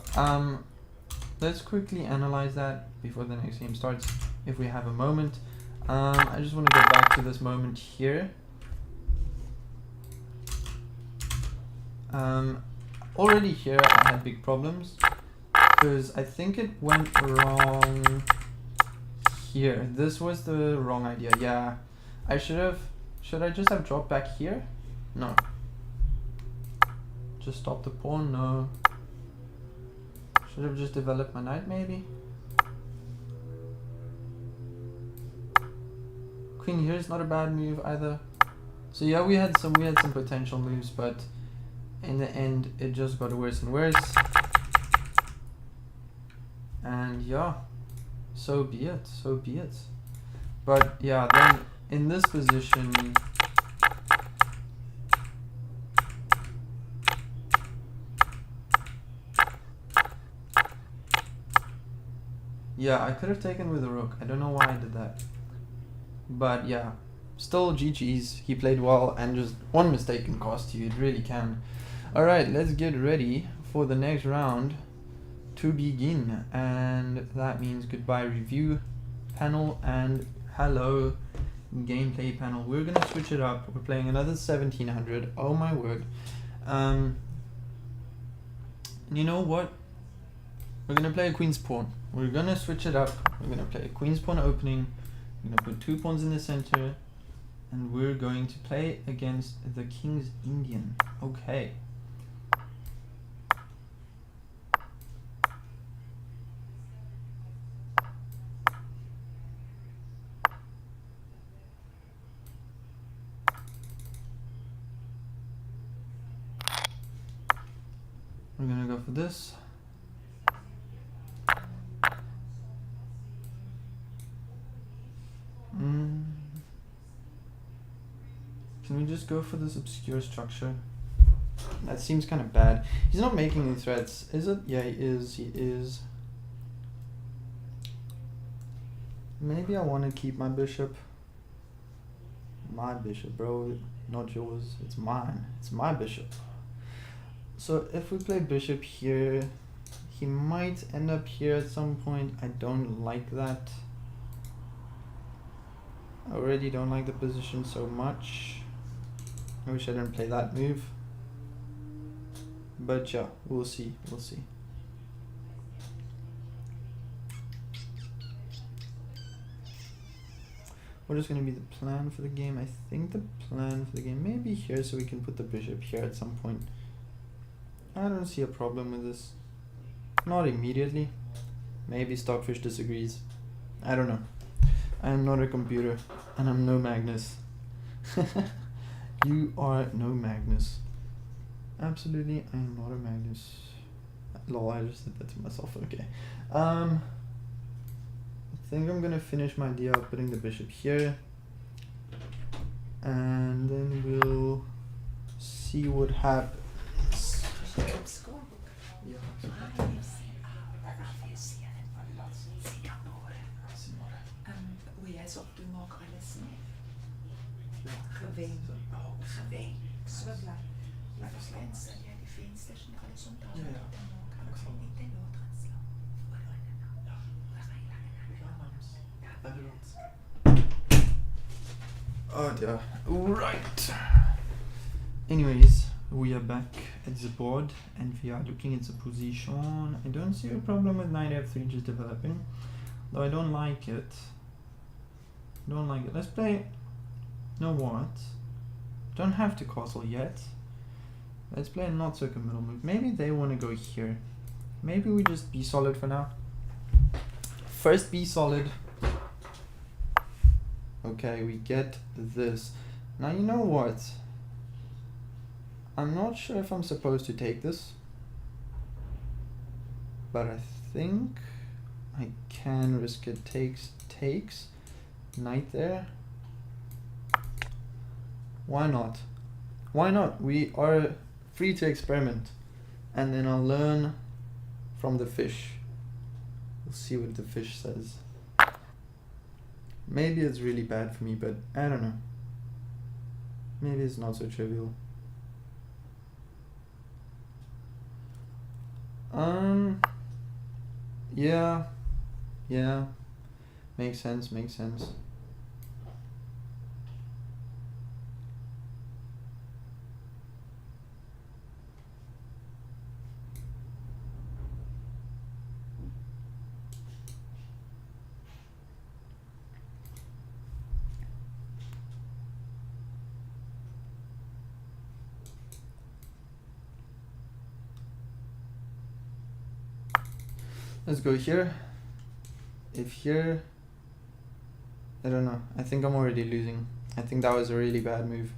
let's quickly analyze that before the next game starts, if we have a moment. I just want to go back to this moment here. Already here I had big problems because I think it went wrong here. This was the wrong idea. Yeah, I should I just have dropped back here? No. Just stop the pawn? No. Should have just developed my knight maybe? Queen here is not a bad move either. So yeah, we had some potential moves, but in the end it just got worse and worse. And yeah, so be it, so be it. But yeah, then in this position, yeah, I could have taken with the rook. I don't know why I did that. But yeah, still GG's. He played well, and just one mistake can cost you. It really can. Alright, let's get ready for the next round to begin. And that means goodbye review panel and hello gameplay panel. We're gonna switch it up. We're playing another 1700. Oh my word. You know what? We're gonna play a queen's pawn. We're gonna switch it up. We're gonna play a queen's pawn opening. We're gonna put 2 pawns in the center, and we're going to play against the king's Indian. Okay. We're gonna go for this. Can we just go for this obscure structure? That seems kind of bad. He's not making any threats, is it? Yeah, he is. He is. Maybe I want to keep my bishop. My bishop, bro. Not yours. It's mine. It's my bishop. So if we play bishop here, he might end up here at some point. I don't like that. I already don't like the position so much. I wish I didn't play that move. But yeah, we'll see. We'll see. What is going to be the plan for the game? I think the plan for the game may be here, so we can put the bishop here at some point. I don't see a problem with this. Not immediately. Maybe Stockfish disagrees. I don't know. I am not a computer, and I'm no Magnus. You are no Magnus. Absolutely, I am not a Magnus. Lol, I just said that to myself. Okay. I think I'm gonna finish my idea of putting the bishop here, and then we'll see what happens. Yeah. Hoe jij zo op de moker alles geween. Geween. Zwibbelen. La venster, ja, die vensters en alles onthouden. Ja, ja. Niet in de Oh yeah. Right. Anyways, we are back at the board and we are looking at the position. I don't see a problem with knight f3 just developing, though I don't like it. Don't like it. Let's play. Know what? Don't have to castle yet. Let's play a not so committal move. Maybe they want to go here. Maybe we just be solid for now. First be solid. Okay, we get this. Now you know what? I'm not sure if I'm supposed to take this, but I think I can risk it. Takes. Knight there. Why not? Why not? We are free to experiment. And then I'll learn from the fish. We'll see what the fish says. Maybe it's really bad for me, but I don't know. Maybe it's not so trivial. Yeah. Makes sense. Let's go here. If here, I don't know. I think I'm already losing. I think that was a really bad move.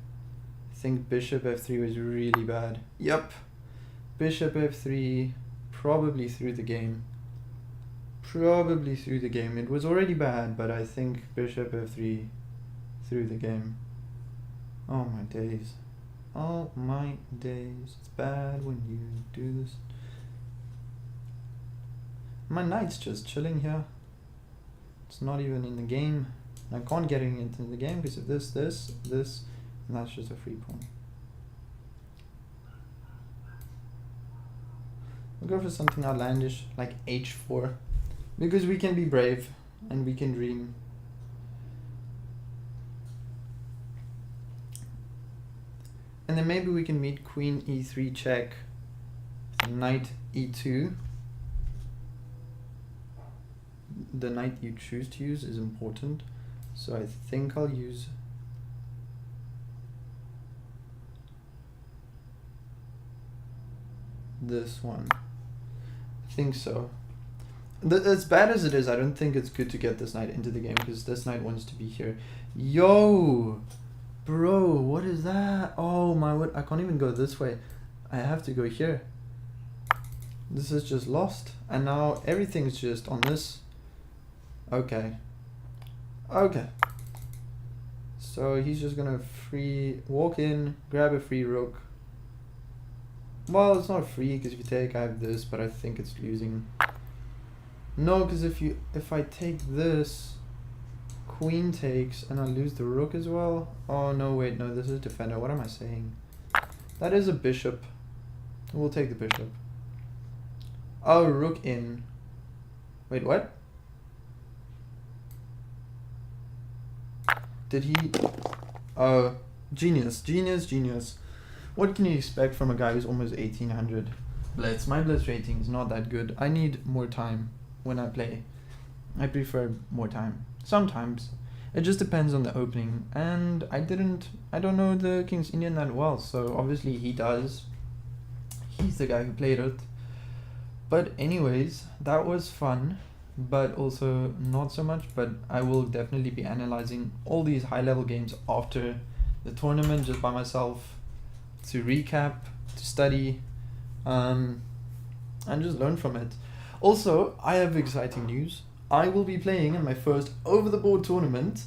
I think bishop f3 was really bad. Yep. Bishop f3 probably threw the game. It was already bad, but I think bishop f3 threw the game. Oh my days. It's bad when you do this. My knight's just chilling here. It's not even in the game. I can't get it into the game because of this, and that's just a free pawn. We'll go for something outlandish like h4, because we can be brave and we can dream. And then maybe we can meet queen e3 check, knight e2. The knight you choose to use is important, so I think I'll use this one. I think so. As bad as it is, I don't think it's good to get this knight into the game because this knight wants to be here. Yo, bro, what is that? Oh my word, I can't even go this way. I have to go here. This is just lost, and now everything's just on this. Okay. So he's just gonna walk in, grab a free rook. Well, it's not free because if you take, I have this, but I think it's losing. No, because if I take this, queen takes, and I lose the rook as well. Oh no, wait, no, this is defender. What am I saying? That is a bishop. We'll take the bishop. Oh, rook in. Wait, what? Did he? Oh, genius. What can you expect from a guy who's almost 1800 blitz? My blitz rating is not that good. I need more time when I play. I prefer more time. Sometimes. It just depends on the opening. And I don't know the King's Indian that well, so obviously he does. He's the guy who played it. But anyways, that was fun, but also not so much. But I will definitely be analyzing all these high-level games after the tournament just by myself to recap, to study, and just learn from it. Also, I have exciting news. I will be playing in my first over-the-board tournament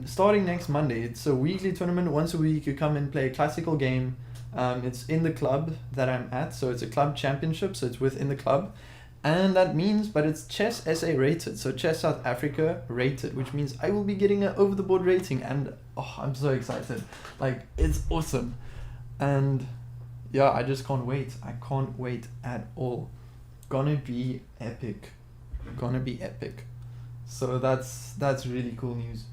starting next Monday. It's a weekly tournament. Once a week you come and play a classical game. It's in the club that I'm at, so it's a club championship, so it's within the club. And that means, but it's Chess SA rated, so Chess South Africa rated, which means I will be getting an over-the-board rating, and oh, I'm so excited. Like, it's awesome. And yeah, I just can't wait. I can't wait at all. Gonna be epic. So that's really cool news.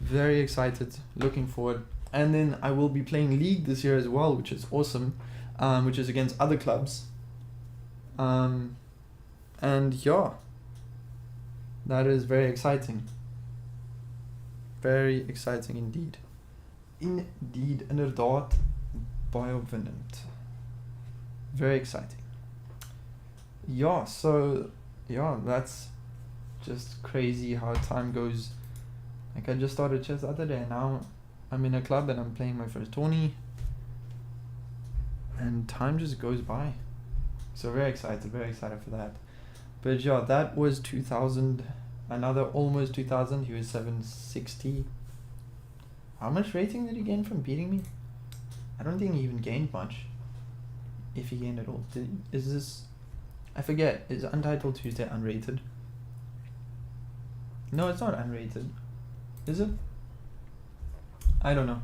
Very excited, looking forward. And then I will be playing League this year as well, which is awesome, which is against other clubs. And yeah, that is very exciting. Very exciting indeed. Inderdaad, baie opwindend. Very exciting. Yeah, so yeah, that's just crazy how time goes. Like, I just started chess the other day, and now I'm in a club and I'm playing my first tourney, and time just goes by. So very excited for that. But yeah, that was 2000. Another almost 2000. He was 760. How much rating did he gain from beating me? I don't think he even gained much. If he gained at all. Is this... I forget. Is Untitled Tuesday unrated? No, it's not unrated. Is it? I don't know.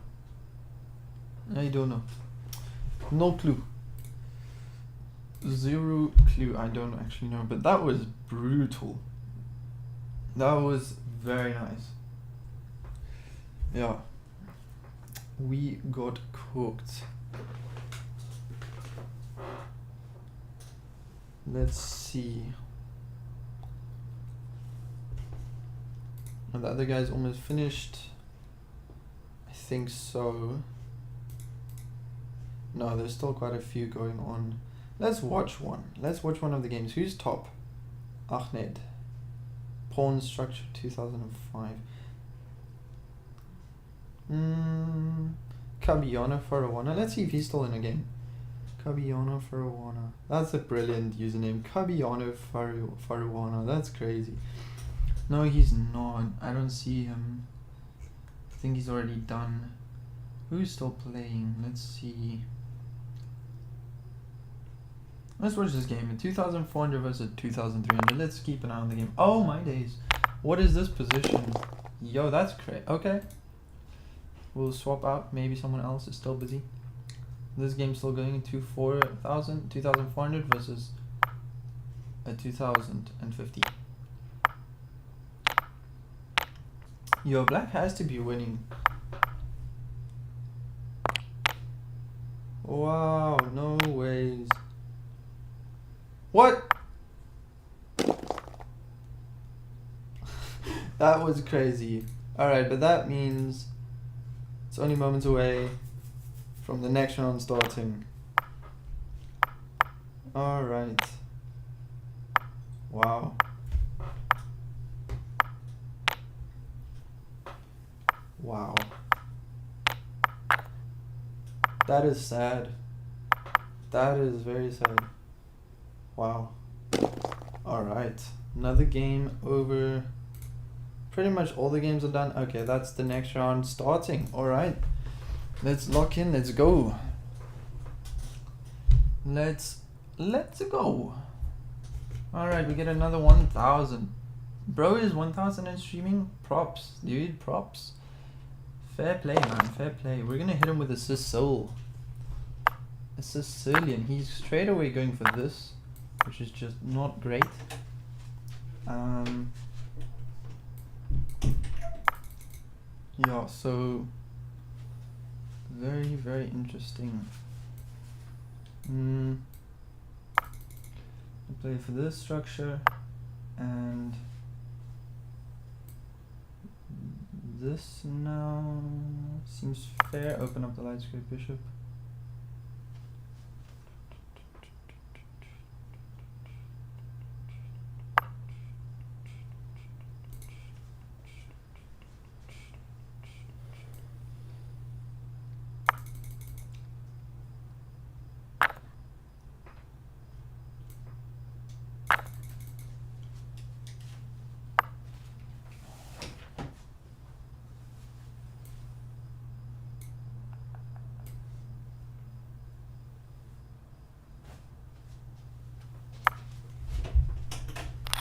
I don't know. No clue. Zero clue. I don't actually know. But that was brutal. That was very nice. Yeah. We got cooked. Let's see. And the other guy's almost finished. I think so. No, there's still quite a few going on. Let's watch one. Let's watch one of the games. Who's top? Ahmed. Pawn Structure 2005. Cabiano Farawana. Let's see if he's still in a game. Cabiano Farawana. That's a brilliant username. Cabiano Farawana. That's crazy. No, he's not. I don't see him. I think he's already done. Who's still playing? Let's see. Let's watch this game. 2,400 versus 2,300. Let's keep an eye on the game. Oh my days. What is this position? Yo, that's crazy. Okay. We'll swap out. Maybe someone else is still busy. This game's still going to 2,400 versus a 2,050. Yo, black has to be winning. Wow, no ways. What? That was crazy. Alright, but that means it's only moments away from the next round starting. Alright. Wow. Wow. That is sad. That is very sad. Wow. Alright. Another game over. Pretty much all the games are done. Okay, that's the next round starting. Alright. Let's lock in. Let's go. Let's go. Alright, we get another 1,000. Bro is 1,000 and streaming. Props, dude. Props. Fair play, man. Fair play. We're gonna hit him with a Sicil. A Sicilian. He's straight away going for this, which is just not great. Yeah, so very, very interesting. I'll play for this structure and this now seems fair. Open up the light square bishop.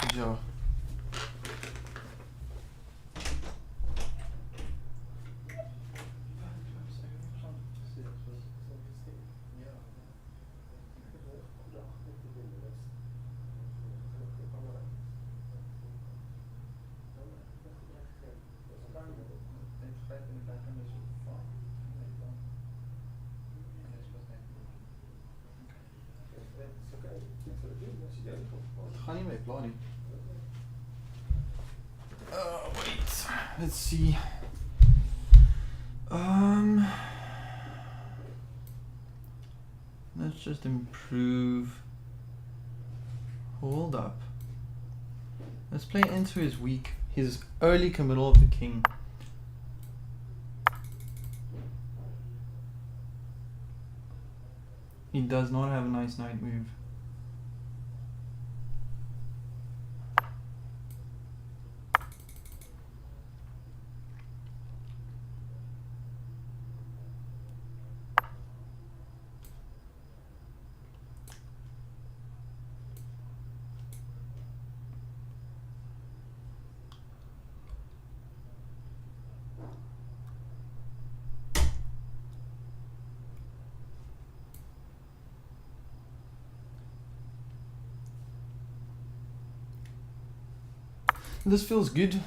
Good job. Ga niet mee plannen. Wait. Let's see. Let's just improve. Hold up. Let's play into his early committal of the king. He does not have a nice knight move. This feels good.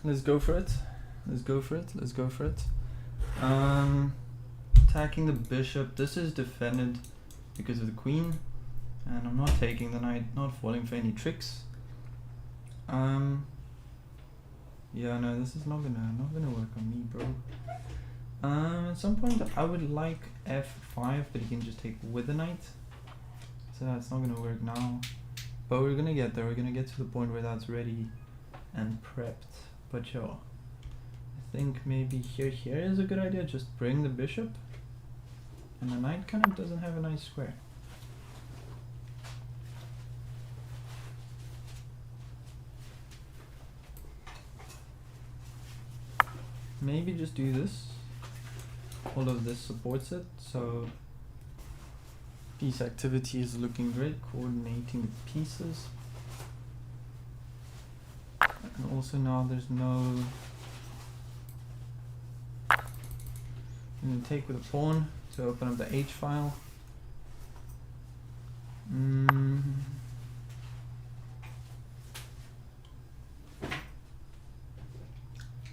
Let's go for it. Let's go for it. Let's go for it. Attacking the bishop. This is defended because of the queen. And I'm not taking the knight, not falling for any tricks. Yeah, no, this is not gonna work on me, bro. At some point I would like f5, but he can just take with the knight. So that's not gonna work now. But we're gonna get there. We're gonna get to the point where that's ready and prepped. But yo, I think maybe here is a good idea. Just bring the bishop, and the knight kind of doesn't have a nice square. Maybe just do this. All of this supports it, so piece activity is looking great. Coordinating the pieces. And also now there's no... I'm going to take with a pawn to open up the H file.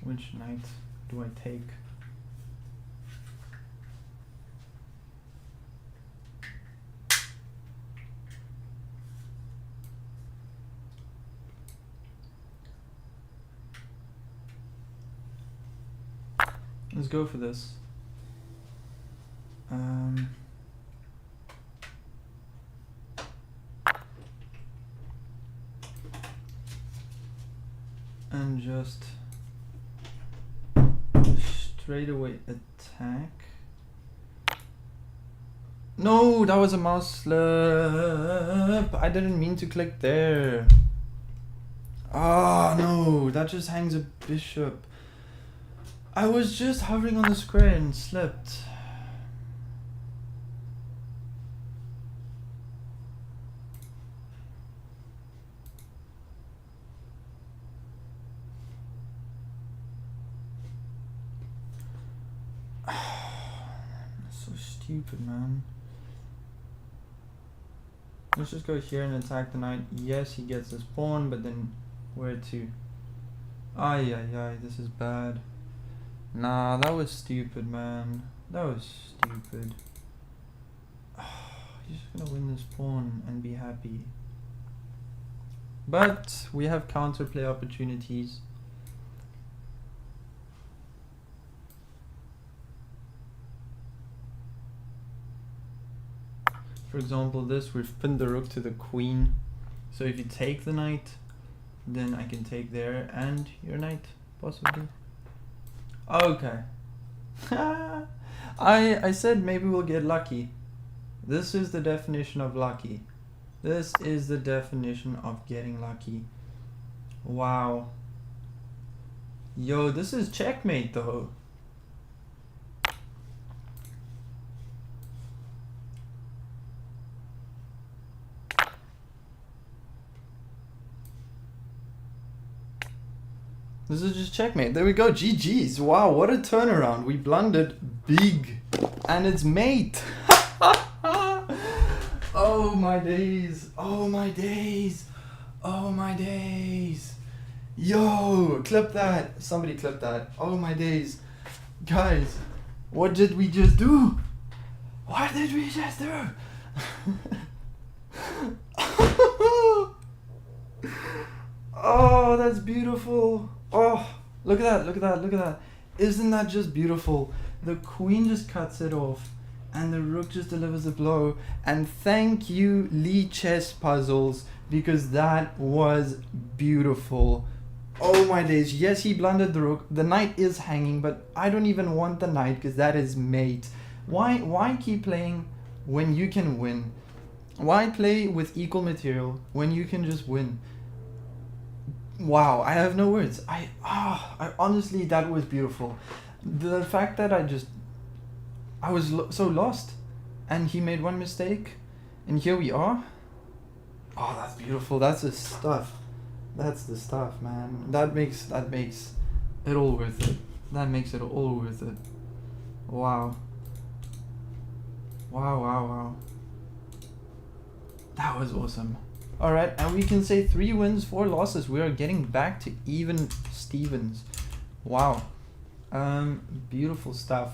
Which knight do I take? Let's go for this. And just straight away attack. No, that was a mouse slip. I didn't mean to click there. Ah, no, that just hangs a bishop. I was just hovering on the square and slipped. So stupid, man. Let's just go here and attack the knight. Yes, he gets this pawn, but then where to? Ay, ay, ay, this is bad. Nah, that was stupid, man. That was stupid. He's just gonna win this pawn and be happy. But we have counterplay opportunities. For example, this, we've pinned the rook to the queen. So if you take the knight, then I can take there and your knight, possibly. Okay. I said maybe we'll get lucky. This is the definition of lucky. This is the definition of getting lucky. Wow. Yo, this is checkmate though. This is just checkmate. There we go. GG's. Wow, what a turnaround. We blundered big. And it's mate. Oh my days. Oh my days. Oh my days. Yo, clip that. Somebody clip that. Oh my days. Guys, what did we just do? What did we just do? Oh, that's beautiful. Oh, look at that, look at that, look at that. Isn't that just beautiful? The queen just cuts it off and the rook just delivers a blow. And thank you, Lee Chess Puzzles, because that was beautiful. Oh my days. Yes, he blundered the rook. The knight is hanging, but I don't even want the knight because that is mate. Why keep playing when you can win? Why play with equal material when you can just win? Wow, I have no words. I honestly, that was beautiful. The fact that I was so lost, and he made one mistake, and here we are. Oh, that's beautiful. That's the stuff. That's the stuff, man. That makes it all worth it. That makes it all worth it. Wow. Wow, wow, wow. That was awesome. Alright, and we can say 3 wins, 4 losses. We are getting back to even Stevens. Wow. Beautiful stuff.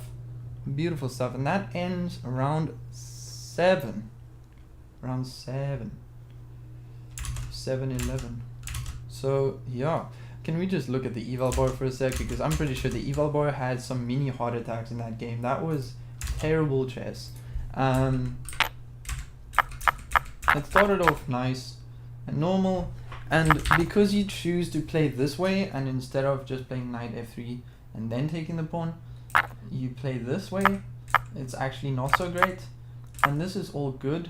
Beautiful stuff. And that ends round 7. Round 7. 7-11. So, yeah. Can we just look at the eval bar for a sec? Because I'm pretty sure the eval bar had some mini heart attacks in that game. That was terrible chess. It started off nice and normal, and because you choose to play this way, and instead of just playing knight f3 and then taking the pawn, you play this way, it's actually not so great, and this is all good.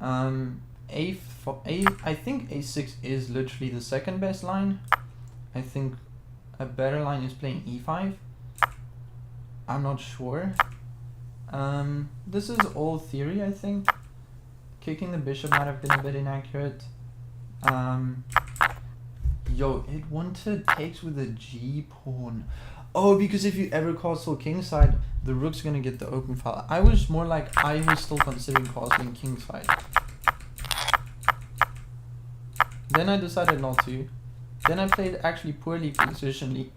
I think a6 is literally the second best line. I think a better line is playing e5. I'm not sure. This is all theory, I think. Kicking the bishop might have been a bit inaccurate. Yo, it wanted takes with a g pawn. Oh, because if you ever castle kingside, the rook's gonna get the open file. I was more like, I was still considering castling kingside. Then I decided not to. Then I played actually poorly positionally.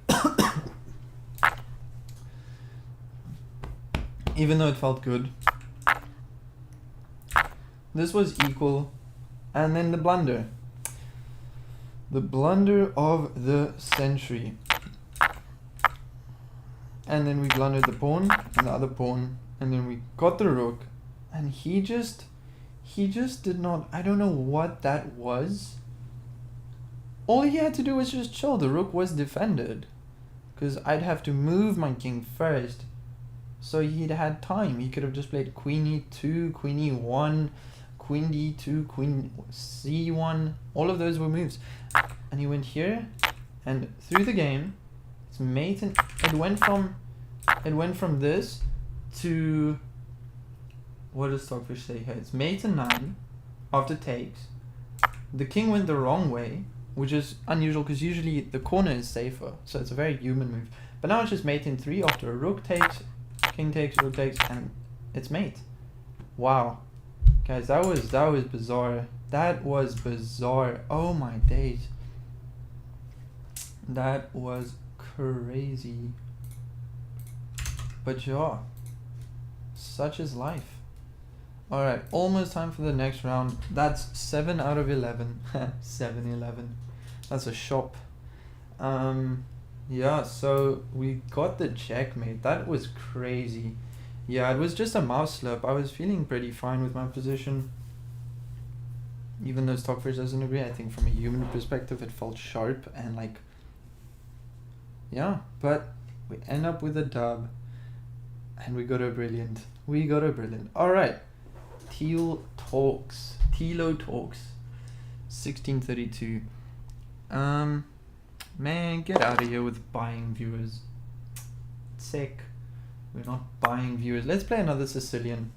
Even though it felt good. This was equal. And then the blunder. The blunder of the century. And then we blundered the pawn and the other pawn. And then we got the rook. And he just did not, I don't know what that was. All he had to do was just chill. The rook was defended. Because I'd have to move my king first. So he'd had time. He could have just played queen e2, queen e1, queen d2, queen c1. All of those were moves. And he went here. And through the game, it's mate and it went from this to, what does Stockfish say here? It's mate and 9 after takes. The king went the wrong way, which is unusual because usually the corner is safer. So it's a very human move. But now it's just mate in 3 after a rook takes, king takes, rook takes, and it's mate. Wow. Guys, that was bizarre. That was bizarre. Oh my days. That was crazy. But yeah, such is life. Alright, almost time for the next round. That's 7 out of 11. 7-11. That's a shop. Yeah, so we got the checkmate. That was crazy. Yeah, it was just a mouse slip. I was feeling pretty fine with my position. Even though Stockfish doesn't agree, I think from a human perspective it felt sharp and like, yeah, but we end up with a dub and we got a brilliant. We got a brilliant. Alright. Tilo Talks. 1632. Man, get out of here with buying viewers. Sick. We're not buying viewers. Let's play another Sicilian.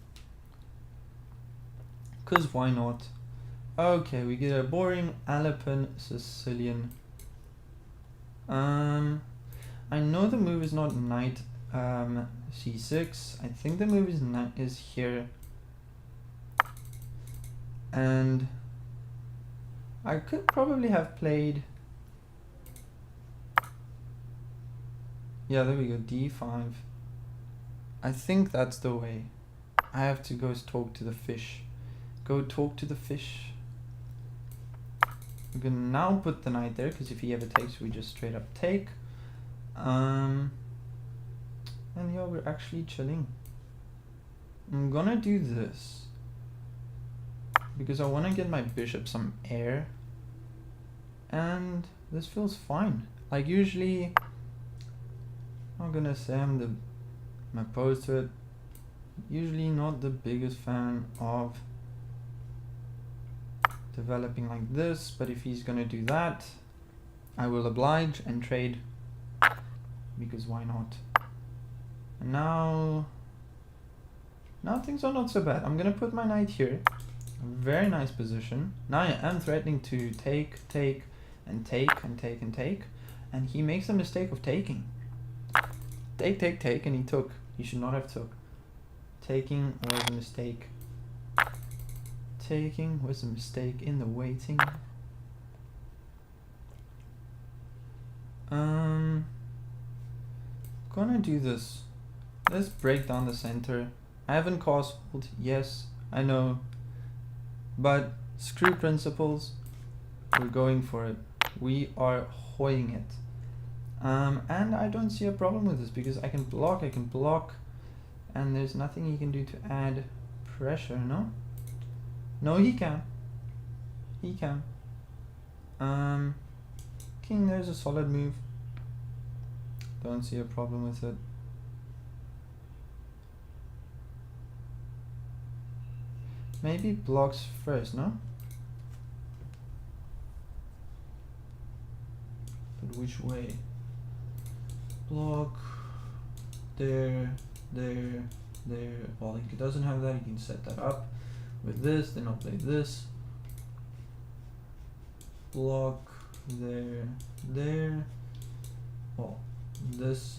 Cause why not? Okay, we get a boring Alpine Sicilian. I know the move is not knight c6. I think the move is here. And I could probably have played, yeah, there we go, d5. I think that's the way. I have to go talk to the fish. Go talk to the fish. We can now put the knight there, because if he ever takes, we just straight up take. And yeah, we're actually chilling. I'm gonna do this because I want to get my bishop some air, and this feels fine. Like usually, I'm gonna say I'm opposed to it. Usually not the biggest fan of developing like this, but if he's gonna do that, I will oblige and trade, because why not? And now things are not so bad. I'm gonna put my knight here. Very nice position. Now I am threatening to take, and he makes the mistake of taking. Take, and he took. He should not have took. Taking was a mistake. taking was a mistake in the waiting. Gonna do this. Let's break down the center. I haven't castled, yes, I know. But screw principles. We're going for it. We are hoying it. And I don't see a problem with this because I can block, and there's nothing he can do to add pressure, no? No, he can. He can. King, there's a solid move. Don't see a problem with it. Maybe blocks first, no? But which way? Block. There. Well, he doesn't have that. He can set that up with this. Then I'll play this. Block. There. Well, this,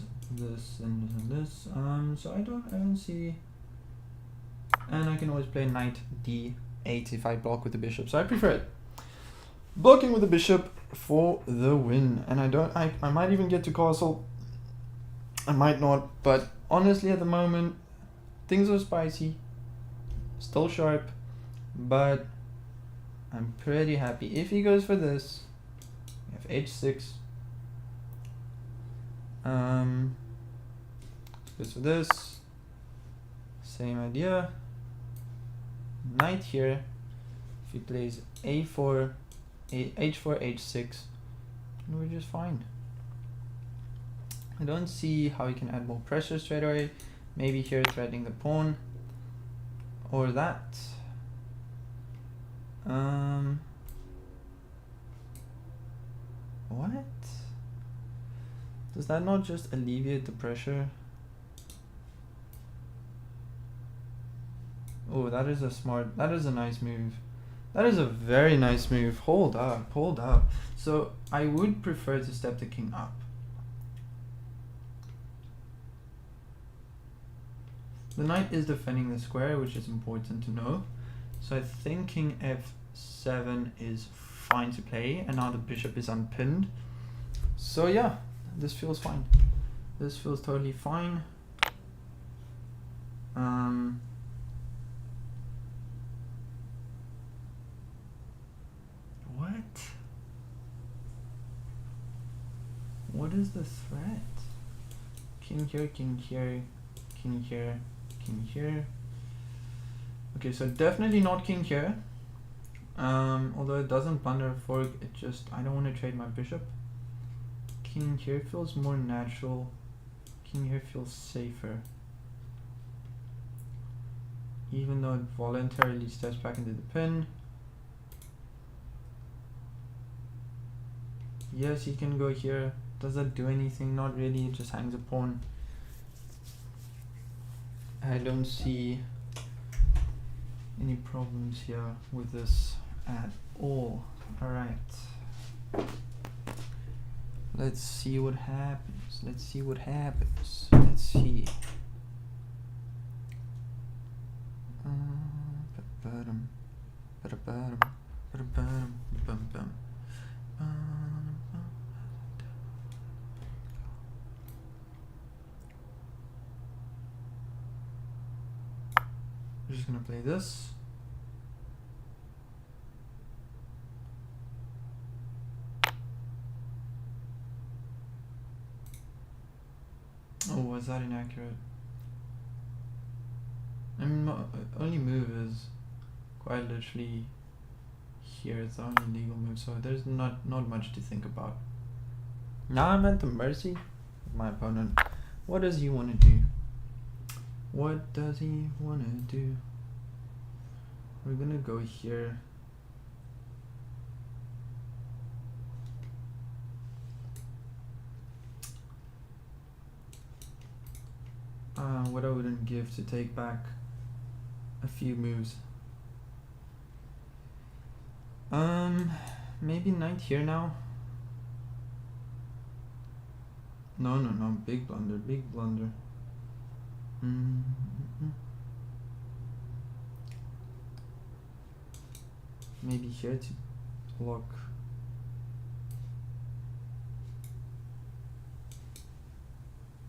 and this. So I don't see. And I can always play knight d8 if I block with the bishop. So I prefer it. Blocking with the bishop for the win. And I might even get to castle. I might not, but honestly at the moment things are spicy. Still sharp, but I'm pretty happy. If he goes for this, we have h6. Goes for this. Same idea. Knight here. If he plays a4, h4, h6, we're just fine. I don't see how he can add more pressure straight away. Maybe here threatening the pawn or that. What? Does that not just alleviate the pressure? Oh, that is a nice move. That is a very nice move. Hold up. So I would prefer to step the king up. The knight is defending the square, which is important to know. So I think king f7 is fine to play, and now the bishop is unpinned. So yeah, this feels fine. This feels totally fine. What is the threat? King here, king here, king here, king here. Okay, so definitely not king here. Although it doesn't blunder a fork, it just, I don't want to trade my bishop. King here feels more natural. King here feels safer. Even though it voluntarily steps back into the pin. Yes, he can go here. Does that do anything? Not really, it just hangs a pawn. I don't see any problems here with this at all. Alright. Let's see what happens. Let's see. We're just gonna play this. Oh, was that inaccurate? I mean, my only move is quite literally here. It's the only legal move, so there's not much to think about. Now I'm at the mercy of my opponent. What does he want to do? What does he want to do? We're gonna go here. What I wouldn't give to take back a few moves. Maybe knight here now. No, big blunder. maybe here to block.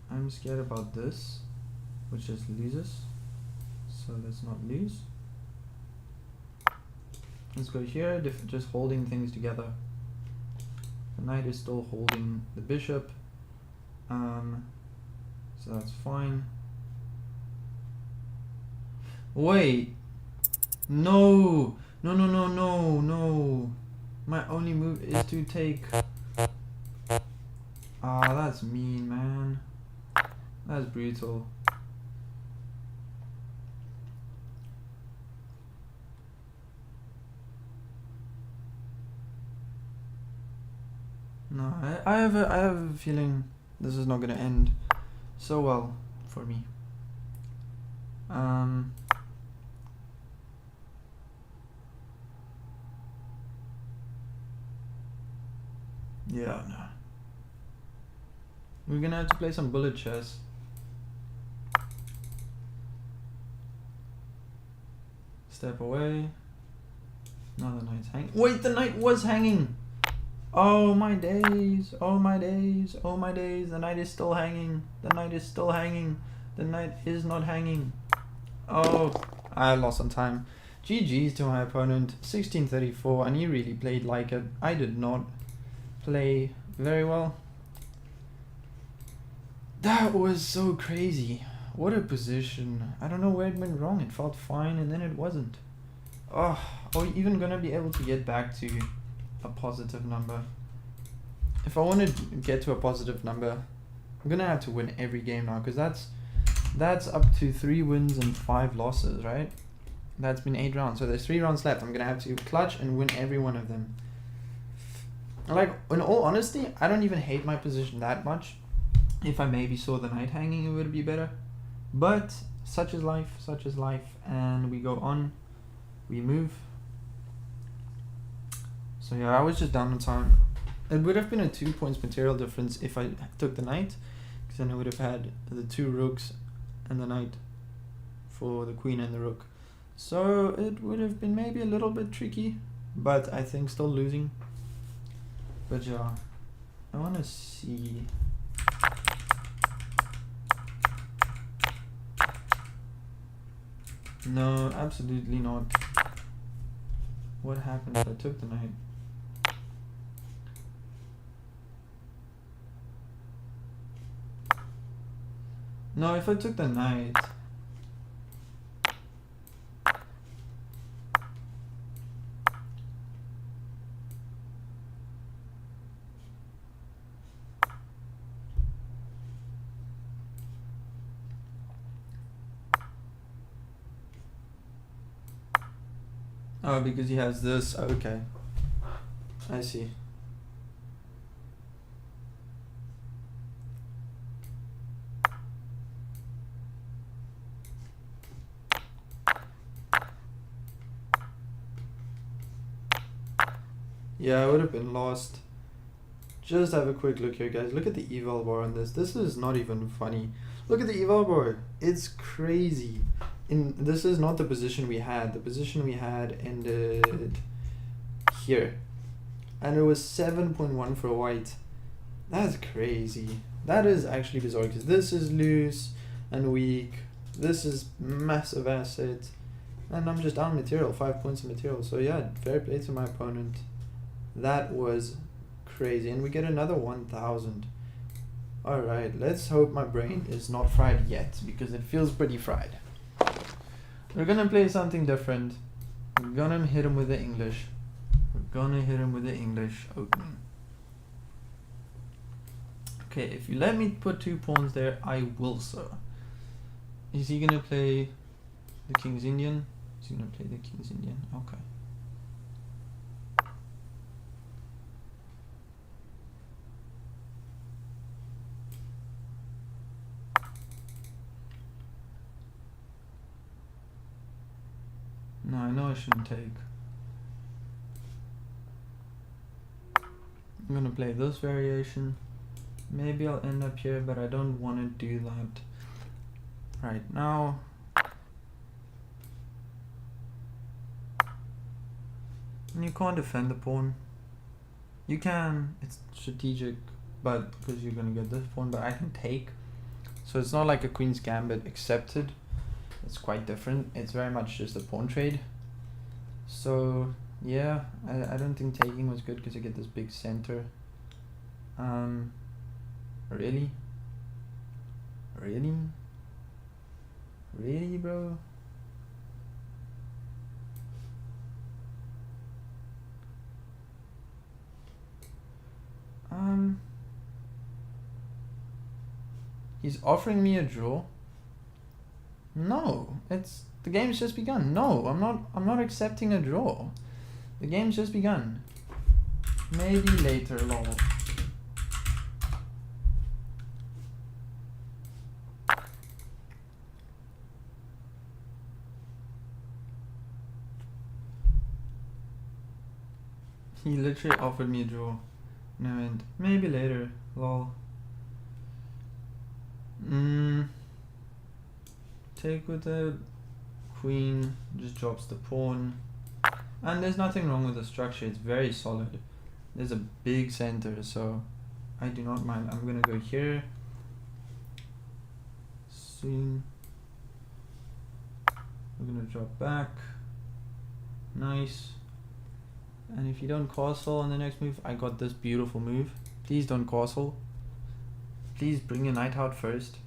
I'm scared about this, which just loses. So let's not lose. Let's go here, just holding things together. The knight is still holding the bishop. So that's fine. Wait. No. No, no, no, no, no. My only move is to take. Ah, that's mean, man. That's brutal. No, I have a feeling this is not gonna end so well for me. Yeah, no. We're gonna have to play some bullet chess. Step away. Now the knight's hanging. Wait, the knight was hanging! Oh my days, oh my days, oh my days, the knight is still hanging, the knight is still hanging, the knight is not hanging. Oh, I lost some time. GG's to my opponent, 1634, and he really played like it. I did not play very well. That was so crazy. What a position. I don't know where it went wrong. It felt fine and then it wasn't. Oh, are we even gonna be able to get back to a positive number? If I want to get to a positive number, I'm gonna have to win every game now, because that's up to 3 wins and 5 losses, right? That's been 8 rounds, so there's 3 rounds left. I'm gonna have to clutch and win every one of them. Like, in all honesty, I don't even hate my position that much. If I maybe saw the knight hanging, it would be better. But such is life, and we go on, we move. So yeah, I was just down on time. It would have been a 2 points material difference if I took the knight, because then I would have had the 2 rooks and the knight for the queen and the rook. So it would have been maybe a little bit tricky, but I think still losing. But yeah, I want to see. No, absolutely not. What happened if I took the knight? No, if I took the knight. Oh, because he has this. Okay. I see. Yeah, I would have been lost. Just have a quick look here, guys. Look at the eval bar on this. This is not even funny. Look at the eval bar. It's crazy. This is not the position we had. The position we had ended here. And it was 7.1 for white. That's crazy. That is actually bizarre, because this is loose and weak. This is massive asset. And I'm just down material, 5 points of material. So yeah, fair play to my opponent. That was crazy. And we get another 1,000. Alright, let's hope my brain is not fried yet, because it feels pretty fried. We're gonna play something different. We're gonna hit him with the English. We're gonna hit him with the English opening. Okay, if you let me put 2 pawns there, I will, sir. Is he gonna play the King's Indian? Is he gonna play the King's Indian? Okay. No, I know I shouldn't take. I'm gonna play this variation. Maybe I'll end up here, but I don't want to do that right now. And you can't defend the pawn. You can, it's strategic, but because you're gonna get this pawn, but I can take. So it's not like a queen's gambit accepted. It's quite different. It's very much just a pawn trade. So yeah, I don't think taking was good because I get this big center. Really? Really? Really, bro? He's offering me a draw. No, the game's just begun. No, I'm not accepting a draw. The game's just begun. Maybe later, lol. He literally offered me a draw. And I went, maybe later, lol. Take with the queen, just drops the pawn. And there's nothing wrong with the structure, it's very solid. There's a big center, so I do not mind. I'm gonna go here. Soon. We're gonna drop back. Nice. And if you don't castle on the next move, I got this beautiful move. Please don't castle. Please bring your knight out first.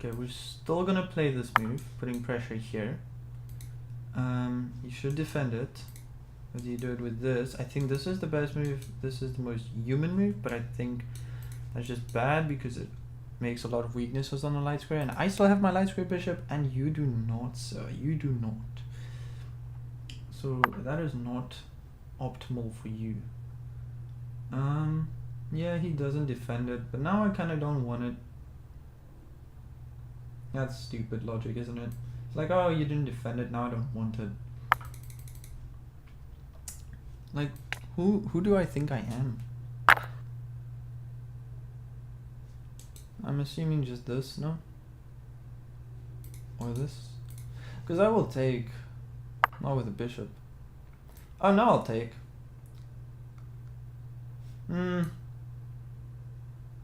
Okay, we're still gonna play this move, putting pressure here. You should defend it. As you do it with this. I think this is the best move. This is the most human move, but I think that's just bad because it makes a lot of weaknesses on the light square. And I still have my light square bishop, and you do not, sir. You do not. So that is not optimal for you. Yeah, he doesn't defend it, but now I kind of don't want it. That's stupid logic, isn't it? It's like, oh, you didn't defend it, now I don't want it. Like, who do I think I am? I'm assuming just this, no? Or this? Because I will take, not with a bishop. Oh, no, I'll take. Is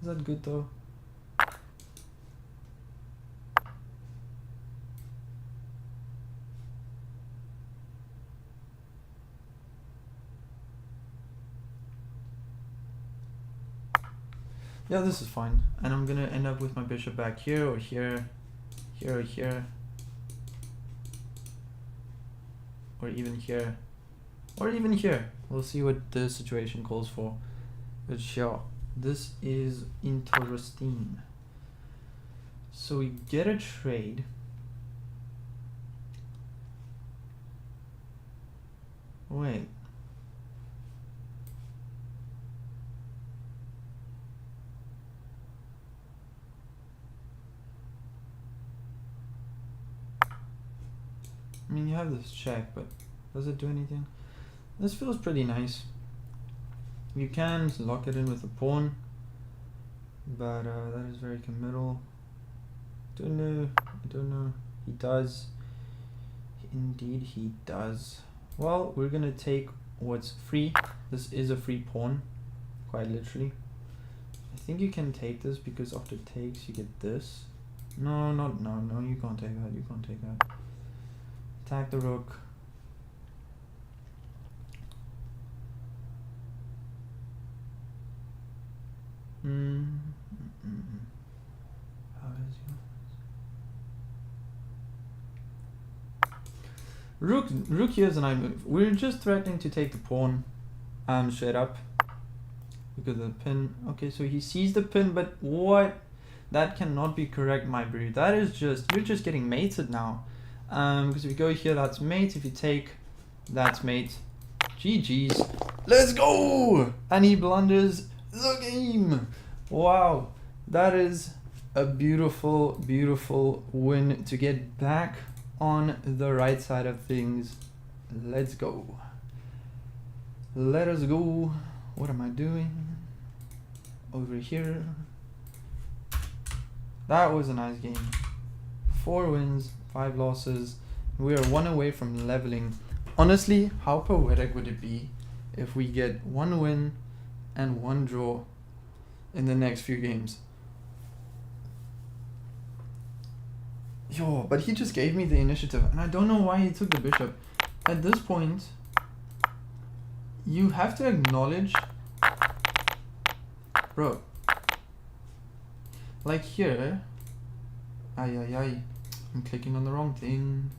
that good though? Yeah, this is fine. And I'm gonna end up with my bishop back here or here, here or here. Or even here. Or even here. We'll see what the situation calls for. But sure, this is interesting. So we get a trade. Wait. I mean, you have this check, but does it do anything? This feels pretty nice. You can lock it in with a pawn, but that is very committal. Don't know. I don't know. He does. Indeed, he does. Well, we're gonna take what's free. This is a free pawn, quite literally. I think you can take this because after takes you get this. No, no, you can't take that. You can't take that. Attack the rook. How is yours? Rook here is an I move. We're just threatening to take the pawn straight up because of the pin. Okay, so he sees the pin, but what? That cannot be correct, my breed. That is just, you're just getting mated now. Because if you go here, that's mate. If you take, that's mate. GG's. Let's go! And he blunders the game. Wow, that is a beautiful, beautiful win to get back on the right side of things. Let's go. Let us go. What am I doing? Over here. That was a nice game. 4 wins, 5 losses. We are 1 away from leveling Honestly, how poetic would it be if we get 1 win and 1 draw in the next few games? Yo, but he just gave me the initiative, and I don't know why he took the bishop. At this point, you have to acknowledge... Bro. Like here... Ay. I'm clicking on the wrong things.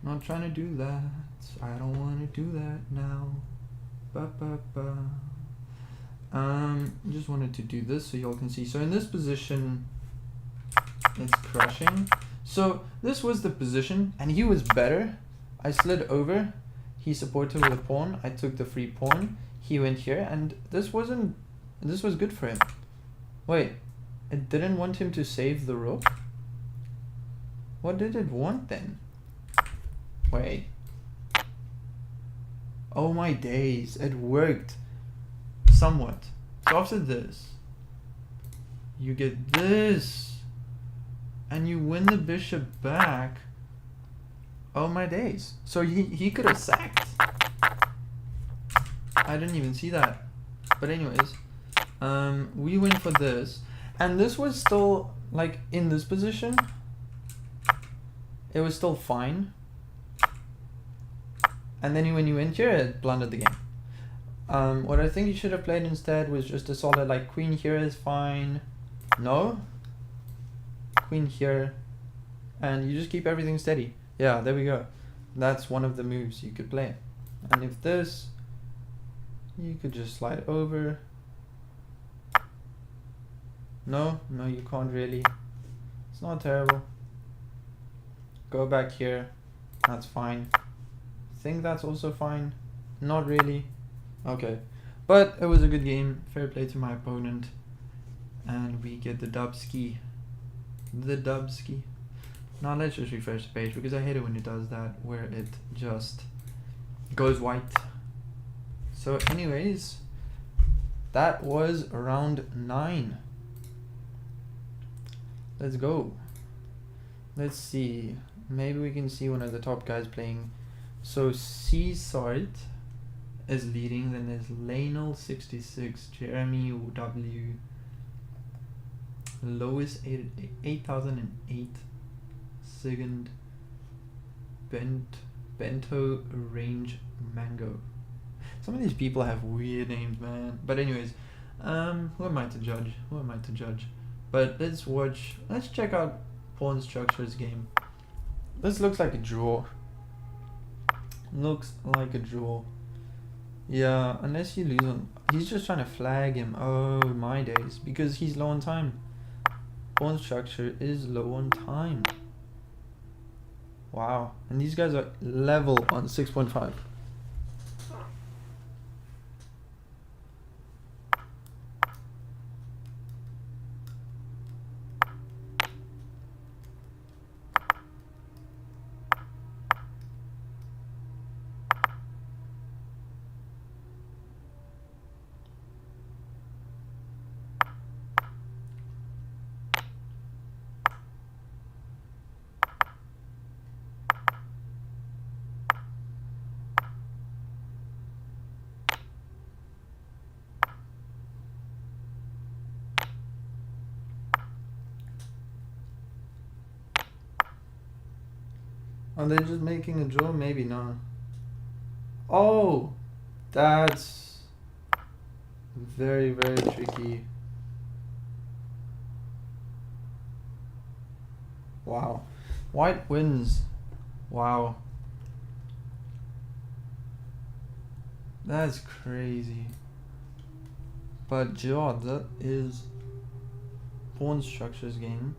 Not trying to do that. I don't want to do that now. Just wanted to do this so y'all can see. So in this position, it's crushing. So this was the position, and he was better. I slid over. He supported with a pawn. I took the free pawn. He went here, and this was good for him. Wait, it didn't want him to save the rook? What did it want then? Wait. Oh my days, it worked. Somewhat. So after this, you get this, and you win the bishop back. Oh my days. So he could have sacked. I didn't even see that. But anyways, we went for this, and this was still, like, in this position, it was still fine. And then when you went here, it blundered the game. What I think you should have played instead was just a solid, like, queen here is fine. No? Queen here. And you just keep everything steady. Yeah, there we go. That's one of the moves you could play. And if this, you could just slide over. No, you can't really. It's not terrible. Go back here. That's fine. Think that's also fine. Not really. Okay. But it was a good game. Fair play to my opponent. And we get the dubski. Now let's just refresh the page, because I hate it when it does that, where it just goes white. So anyways, that was round 9. Let's go. Let's see. Maybe we can see one of the top guys playing. So C-Sart is leading, then there's Lionel 66, Jeremy W, Lois 8008, Sigund, Bento Range Mango. Some of these people have weird names, man. But anyways, who am I to judge? But let's check out Pawn Structure's game. This looks like a draw. Yeah, unless you lose on... He's just trying to flag him. Oh my days. Because he's low on time. Pawn Structure is low on time. Wow. And these guys are level on 6.5. Are they just making a draw? Maybe not. Oh, that's very, very tricky. Wow. White wins. Wow. That's crazy. But God, that is Pawn Structure's game.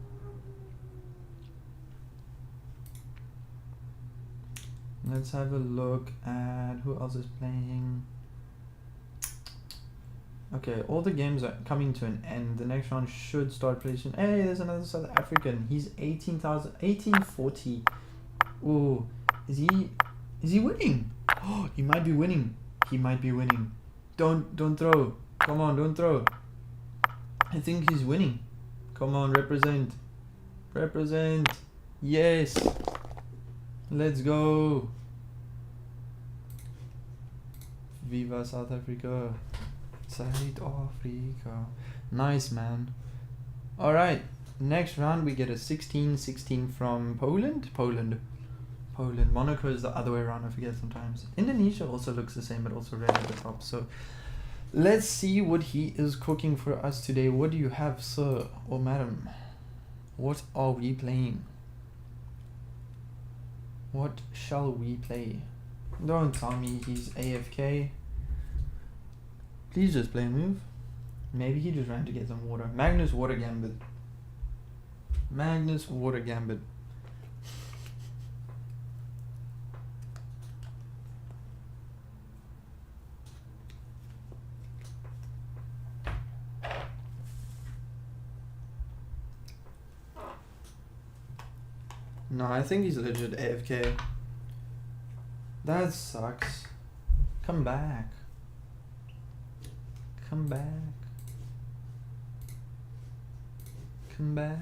Let's have a look at who else is playing. Okay, all the games are coming to an end. The next round should start pretty soon. Hey, there's another South African. He's 1840. Ooh, is he winning? Oh, he might be winning. Don't throw. Come on, don't throw. I think he's winning. Come on, represent. Yes. Let's go. Viva South Africa. South Africa. Nice, man. Alright, next round we get a 16-16 from Poland. Poland. Monaco is the other way around, I forget sometimes. Indonesia also looks the same, but also red at the top. So let's see what he is cooking for us today. What do you have, sir or madam? What are we playing? What shall we play? Don't tell me he's AFK. Please just play a move. Maybe he just ran to get some water. Magnus Water Gambit. Magnus Water Gambit. No, I think he's legit AFK. That sucks. Come back. Come back. Come back.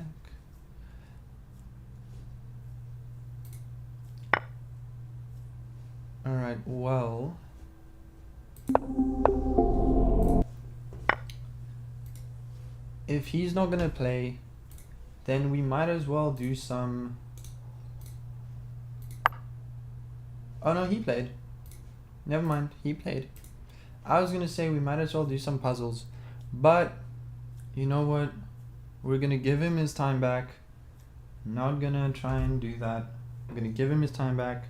Alright, well. If he's not gonna play, then we might as well do some... Oh no, he played. Never mind, he played. I was gonna say we might as well do some puzzles, but you know what? We're gonna give him his time back. Not gonna try and do that. We're gonna give him his time back,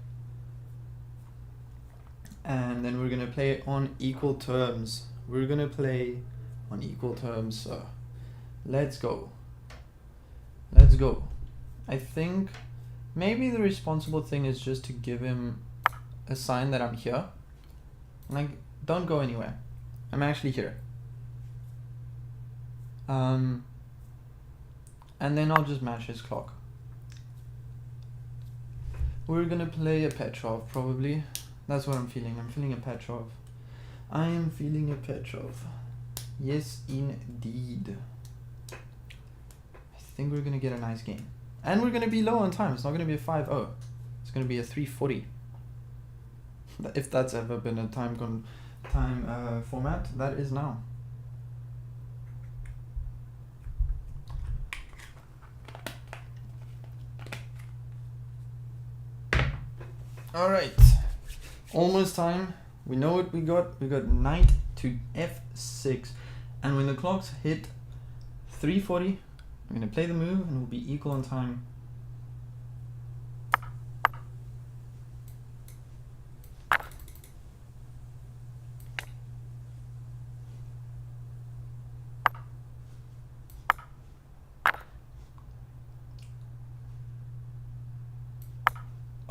and then we're gonna play on equal terms. We're gonna play on equal terms. So let's go. Let's go. I think maybe the responsible thing is just to give him a sign that I'm here. Like, don't go anywhere. I'm actually here. And then I'll just match his clock. We're gonna play a Petrov, probably. That's what I'm feeling. I'm feeling a Petrov. I am feeling a Petrov. Yes, indeed. I think we're gonna get a nice game. And we're gonna be low on time. It's not gonna be a 5-0. It's gonna be a 3:40. If that's ever been a time format, that is now. All right, almost time. We know what we got. We got knight to f6, and when the clocks hit 3:40, I'm gonna play the move, and we'll be equal on time.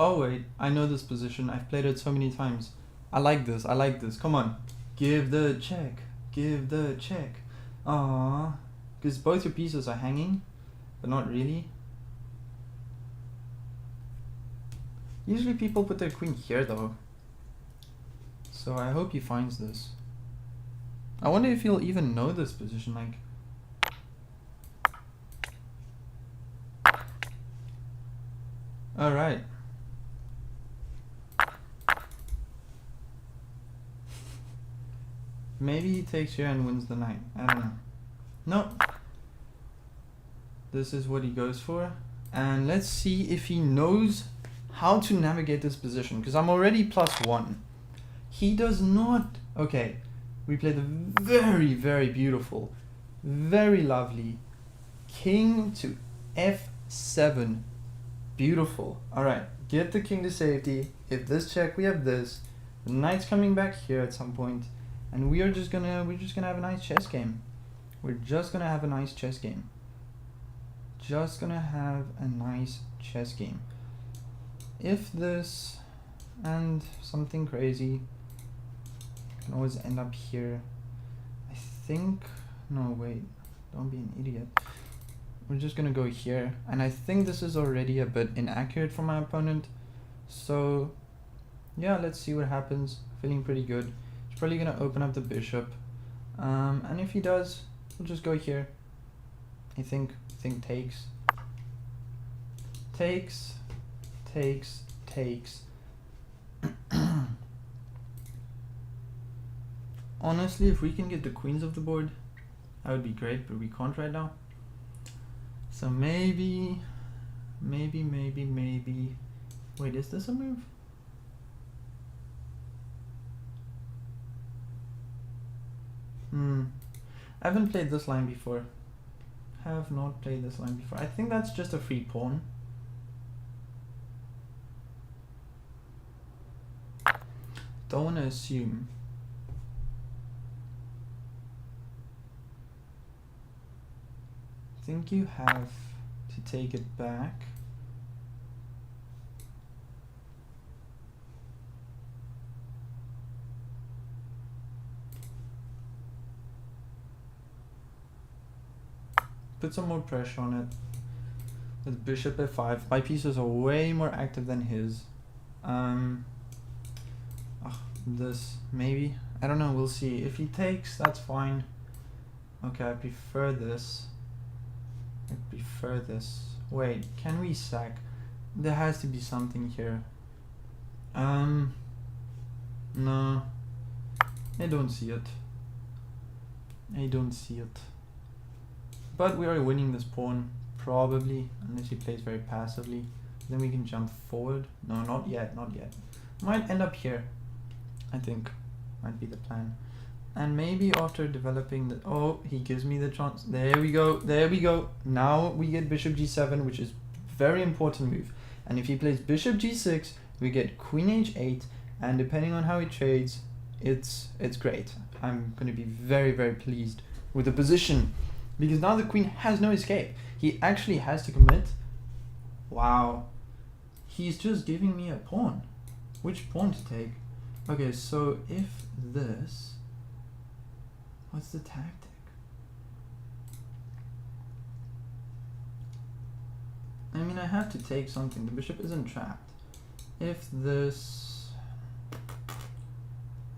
Oh wait, I know this position. I've played it so many times. I like this. I like this. Come on. Give the check. Give the check. Aww. Because both your pieces are hanging, but not really. Usually people put their queen here though. So I hope he finds this. I wonder if he'll even know this position. Like, alright. Maybe he takes here and wins the knight. I don't know. No. This is what he goes for. And let's see if he knows how to navigate this position. Because I'm already +1. He does not. Okay. We play the very, very beautiful, very lovely king to f7. Beautiful. Alright. Get the king to safety. If this check, we have this. The knight's coming back here at some point. And we're just gonna have a nice chess game. We're just gonna have a nice chess game. Just gonna have a nice chess game. If this and something crazy can always end up here. I think, no wait, don't be an idiot. We're just gonna go here, and I think this is already a bit inaccurate for my opponent. So yeah, let's see what happens. Feeling pretty good. Probably gonna open up the bishop, and if he does, we'll just go here. I think takes. Honestly, if we can get the queens off the board, that would be great, but we can't right now. So maybe. Wait, is this a move? I haven't played this line before. Have not played this line before. I think that's just a free pawn. Don't want to assume. I think you have to take it back. Put some more pressure on it. With bishop f5. My pieces are way more active than his. This, maybe. I don't know, we'll see. If he takes, that's fine. Okay, I prefer this. Wait, can we sack? There has to be something here. No. I don't see it. But we are winning this pawn, probably, unless he plays very passively. Then we can jump forward. No, not yet. Might end up here, I think. Might be the plan. And maybe after developing the... Oh, he gives me the chance. There we go. Now we get bishop g7, which is very important move. And if he plays bishop g6, we get queen h8. And depending on how he trades, it's great. I'm going to be very, very pleased with the position. Because now the queen has no escape. He actually has to commit. Wow. He's just giving me a pawn. Which pawn to take? Okay, so if this... What's the tactic? I mean, I have to take something. The bishop isn't trapped. If this...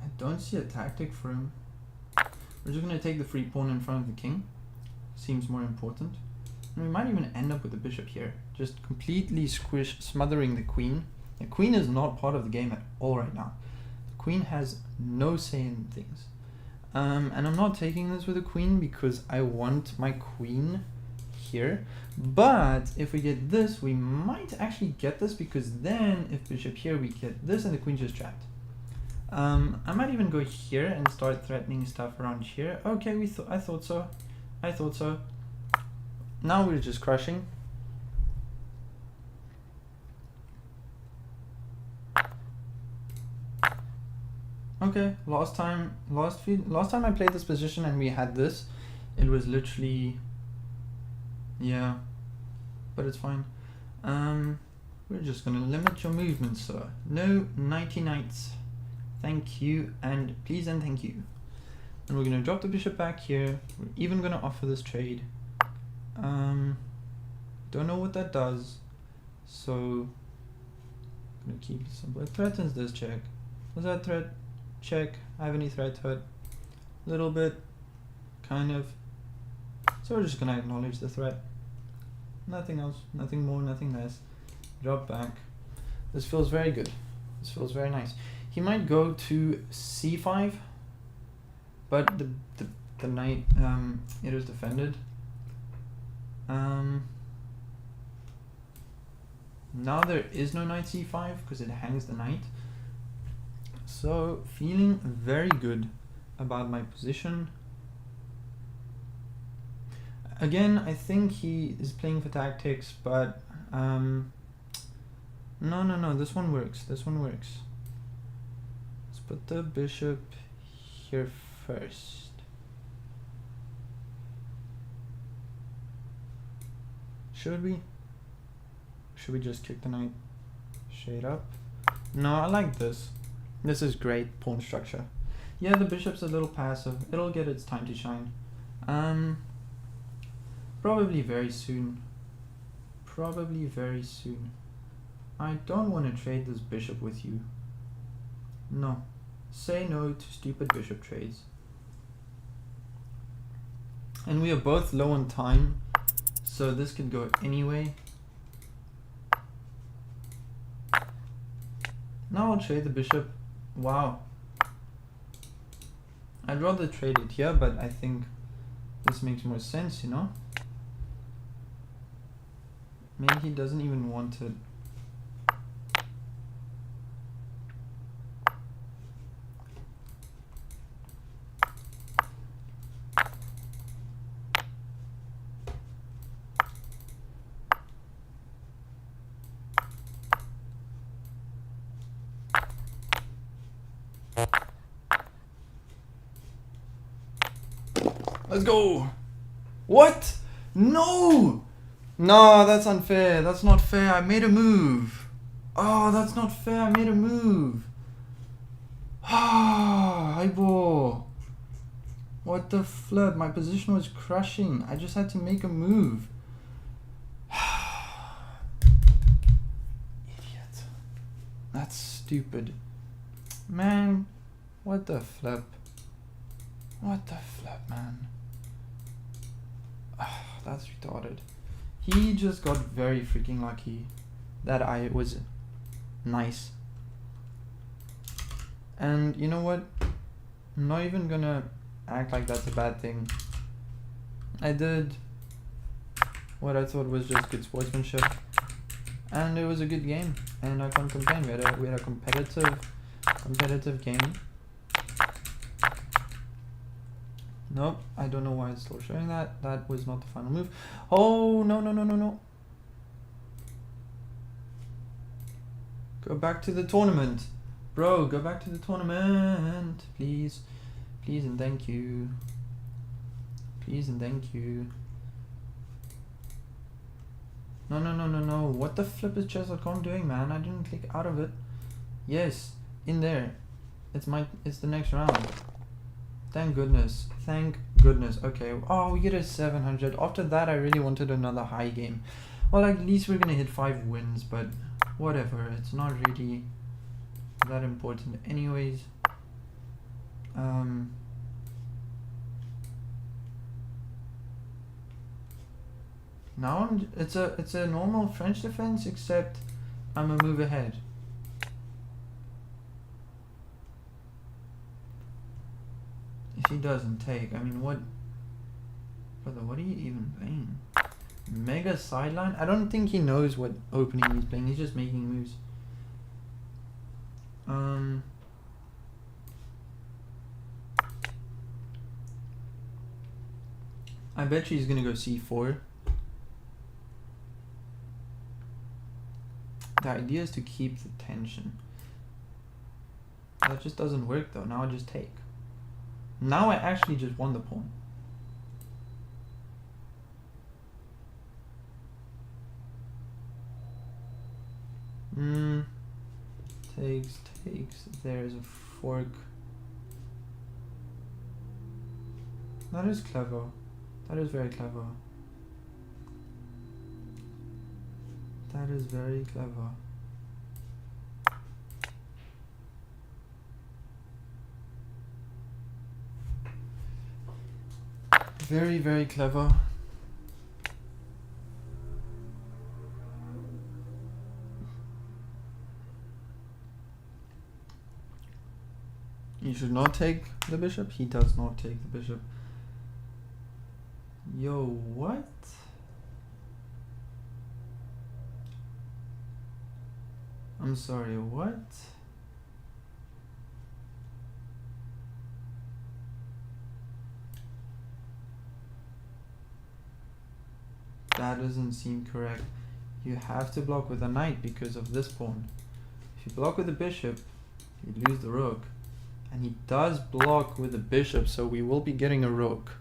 I don't see a tactic for him. We're just going to take the free pawn in front of the king. Seems more important. And we might even end up with the bishop here. Just completely smothering the queen. The queen is not part of the game at all right now. The queen has no say in things. And I'm not taking this with the queen because I want my queen here. But if we get this, we might actually get this, because then if bishop here, we get this and the queen's just trapped. I might even go here and start threatening stuff around here. Okay, I thought so. Now we're just crushing. Okay, last time I played this position and we had this, it was literally, yeah, but it's fine. We're just gonna limit your movement, sir. No 90 knights. Thank you, and please and thank you. And we're gonna drop the bishop back here. We're even gonna offer this trade. Don't know what that does, so I'm gonna keep it simple. It threatens this check. Was that threat? Check. I have any threat to it? Little bit, kind of. So we're just gonna acknowledge the threat. Nothing else, nothing more, nothing less. Drop back. This feels very good. This feels very nice. He might go to c5, but the knight, it is defended. Now there is no knight c5 because it hangs the knight. So feeling very good about my position. Again, I think he is playing for tactics, but no, this one works. Let's put the bishop here first. Should we just kick the knight straight up? No, I like this. This is great pawn structure. Yeah, the bishop's a little passive. It'll get its time to shine. Probably very soon. I don't want to trade this bishop with you. No. Say no to stupid bishop trades. And we are both low on time, so this could go anyway. Now I'll trade the bishop. Wow. I'd rather trade it here, but I think this makes more sense, you know? Maybe he doesn't even want it. Let's go! What? No! No, that's unfair. That's not fair. I made a move. Oh, that's not fair. I made a move. Ah, eyeball. What the flip? My position was crushing. I just had to make a move. Idiot. That's stupid. Man, what the flip? What the flip, man? That's retarded. He just got very freaking lucky that I was nice. And you know what? I'm not even gonna act like that's a bad thing. I did what I thought was just good sportsmanship, and it was a good game, and I can't complain. We had a competitive game. Nope, I don't know why it's still showing that. That was not the final move. Oh, no. Go back to the tournament. Bro, go back to the tournament. Please. Please and thank you. Please and thank you. No. What the flip is chess.com doing, man? I didn't click out of it. Yes, in there. It's the next round. Thank goodness. Thank goodness. Okay. Oh, we get a 700. After that, I really wanted another high game. Well, at least we're gonna hit 5 wins, but whatever. It's not really that important anyways. Now it's a normal French defense, except I'm a move ahead. If he doesn't take, I mean, what? Brother, what are you even playing? Mega sideline? I don't think he knows what opening he's playing. He's just making moves. I bet you he's gonna go c4. The idea is to keep the tension. That just doesn't work though. Now I just take. Now I actually just won the pawn. Takes. There's a fork. That is clever. That is very clever. That is very clever. Very, very clever. You should not take the bishop. He does not take the bishop. Yo, what? I'm sorry, what? That doesn't seem correct. You have to block with a knight because of this pawn. If you block with the bishop, you lose the rook. And he does block with the bishop, so we will be getting a rook.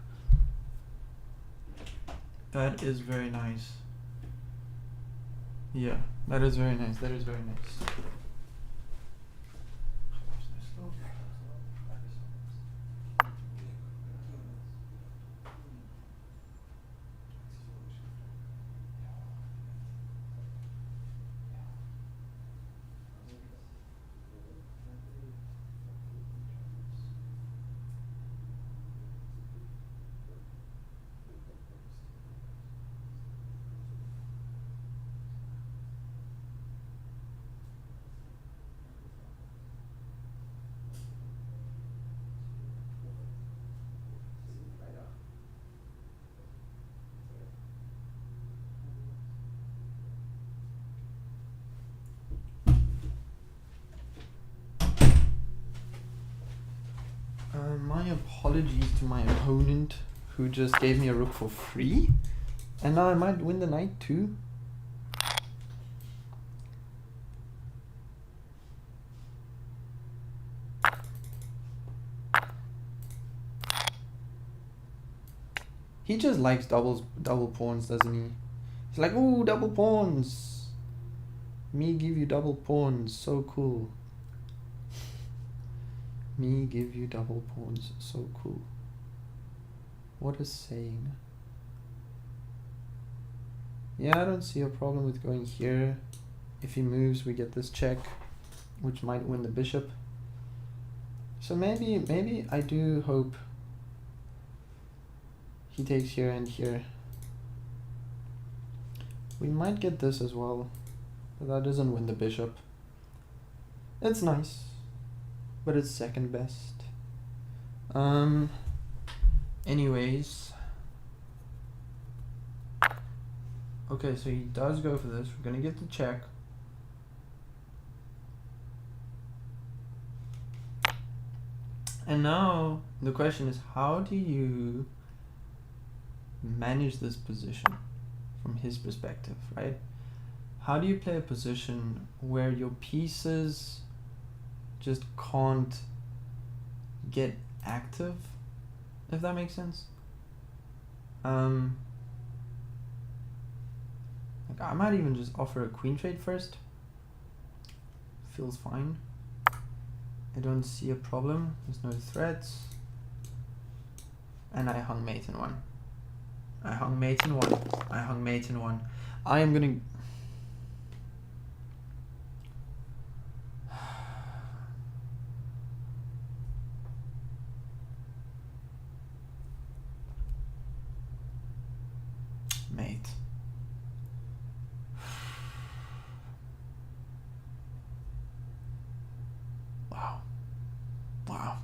That is very nice. Yeah, that is very nice. That is very nice. apologies to my opponent who just gave me a rook for free. And now I might win the knight too. He just likes double pawns, doesn't he? He's like, ooh, double pawns. Me give you double pawns, so cool. Me give you double pawns, so cool. What a saying. Yeah, I don't see a problem with going here. If he moves, we get this check, which might win the bishop. So maybe I do hope he takes here and here. We might get this as well, but that doesn't win the bishop. It's nice, but it's second best. Anyways. Okay, so he does go for this. We're gonna get the check. And now the question is, how do you manage this position from his perspective, right? How do you play a position where your pieces just can't get active, if that makes sense? Like I might even just offer a queen trade first. Feels fine. I don't see a problem. There's no threats. And I hung mate in one. I hung mate in one. I hung mate in one. I am gonna... Mate. Wow. Wow.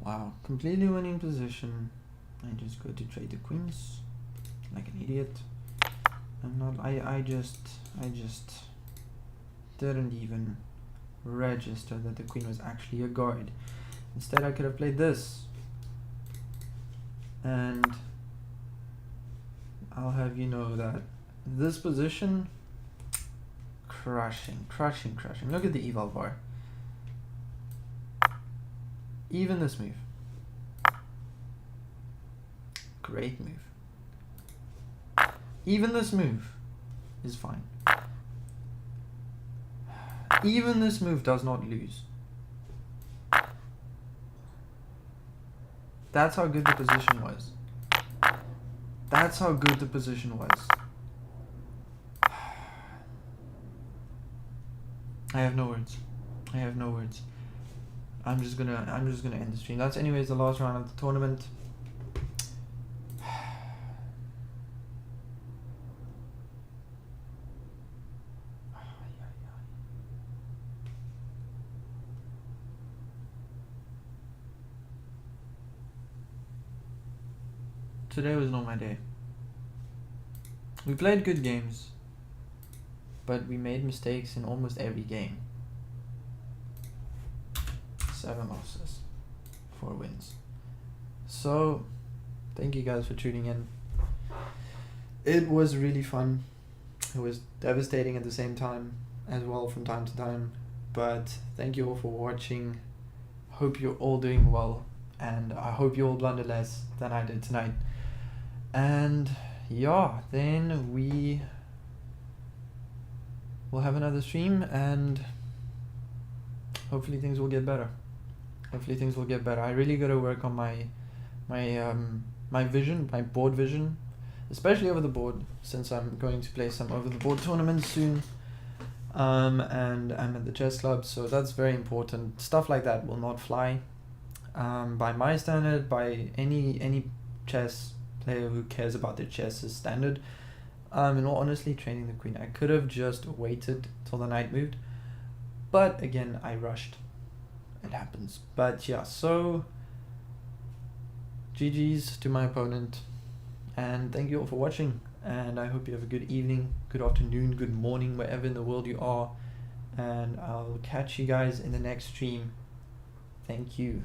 Wow. Completely winning position. I just go to trade the queens like an idiot. I'm not... I just didn't even register that the queen was actually a guard. Instead I could have played this. And I'll have you know that this position, crushing. Look at the eval bar. Even this move. Great move. Even this move is fine. Even this move does not lose. That's how good the position was. That's how good the position was. I have no words. I have no words. I'm just gonna end the stream. That's anyways the last round of the tournament. Today was not my day. We played good games, but we made mistakes in almost every game. 7 losses, 4 wins. So, thank you guys for tuning in. It was really fun. It was devastating at the same time as well from time to time. But thank you all for watching. Hope you're all doing well. And I hope you all blunder less than I did tonight. And yeah, then we will have another stream and hopefully things will get better. I really got to work on my vision, my board vision, especially over the board, since I'm going to play some over the board tournaments soon. And I'm at the chess club, so that's very important. Stuff like that will not fly. By my standard, by any chess player who cares about their chess' standard. In all honesty, training the queen, I could have just waited till the knight moved, but again, I rushed. It happens. But yeah, so GG's to my opponent, and thank you all for watching, and I hope you have a good evening, good afternoon, good morning, wherever in the world you are, and I'll catch you guys in the next stream. Thank you.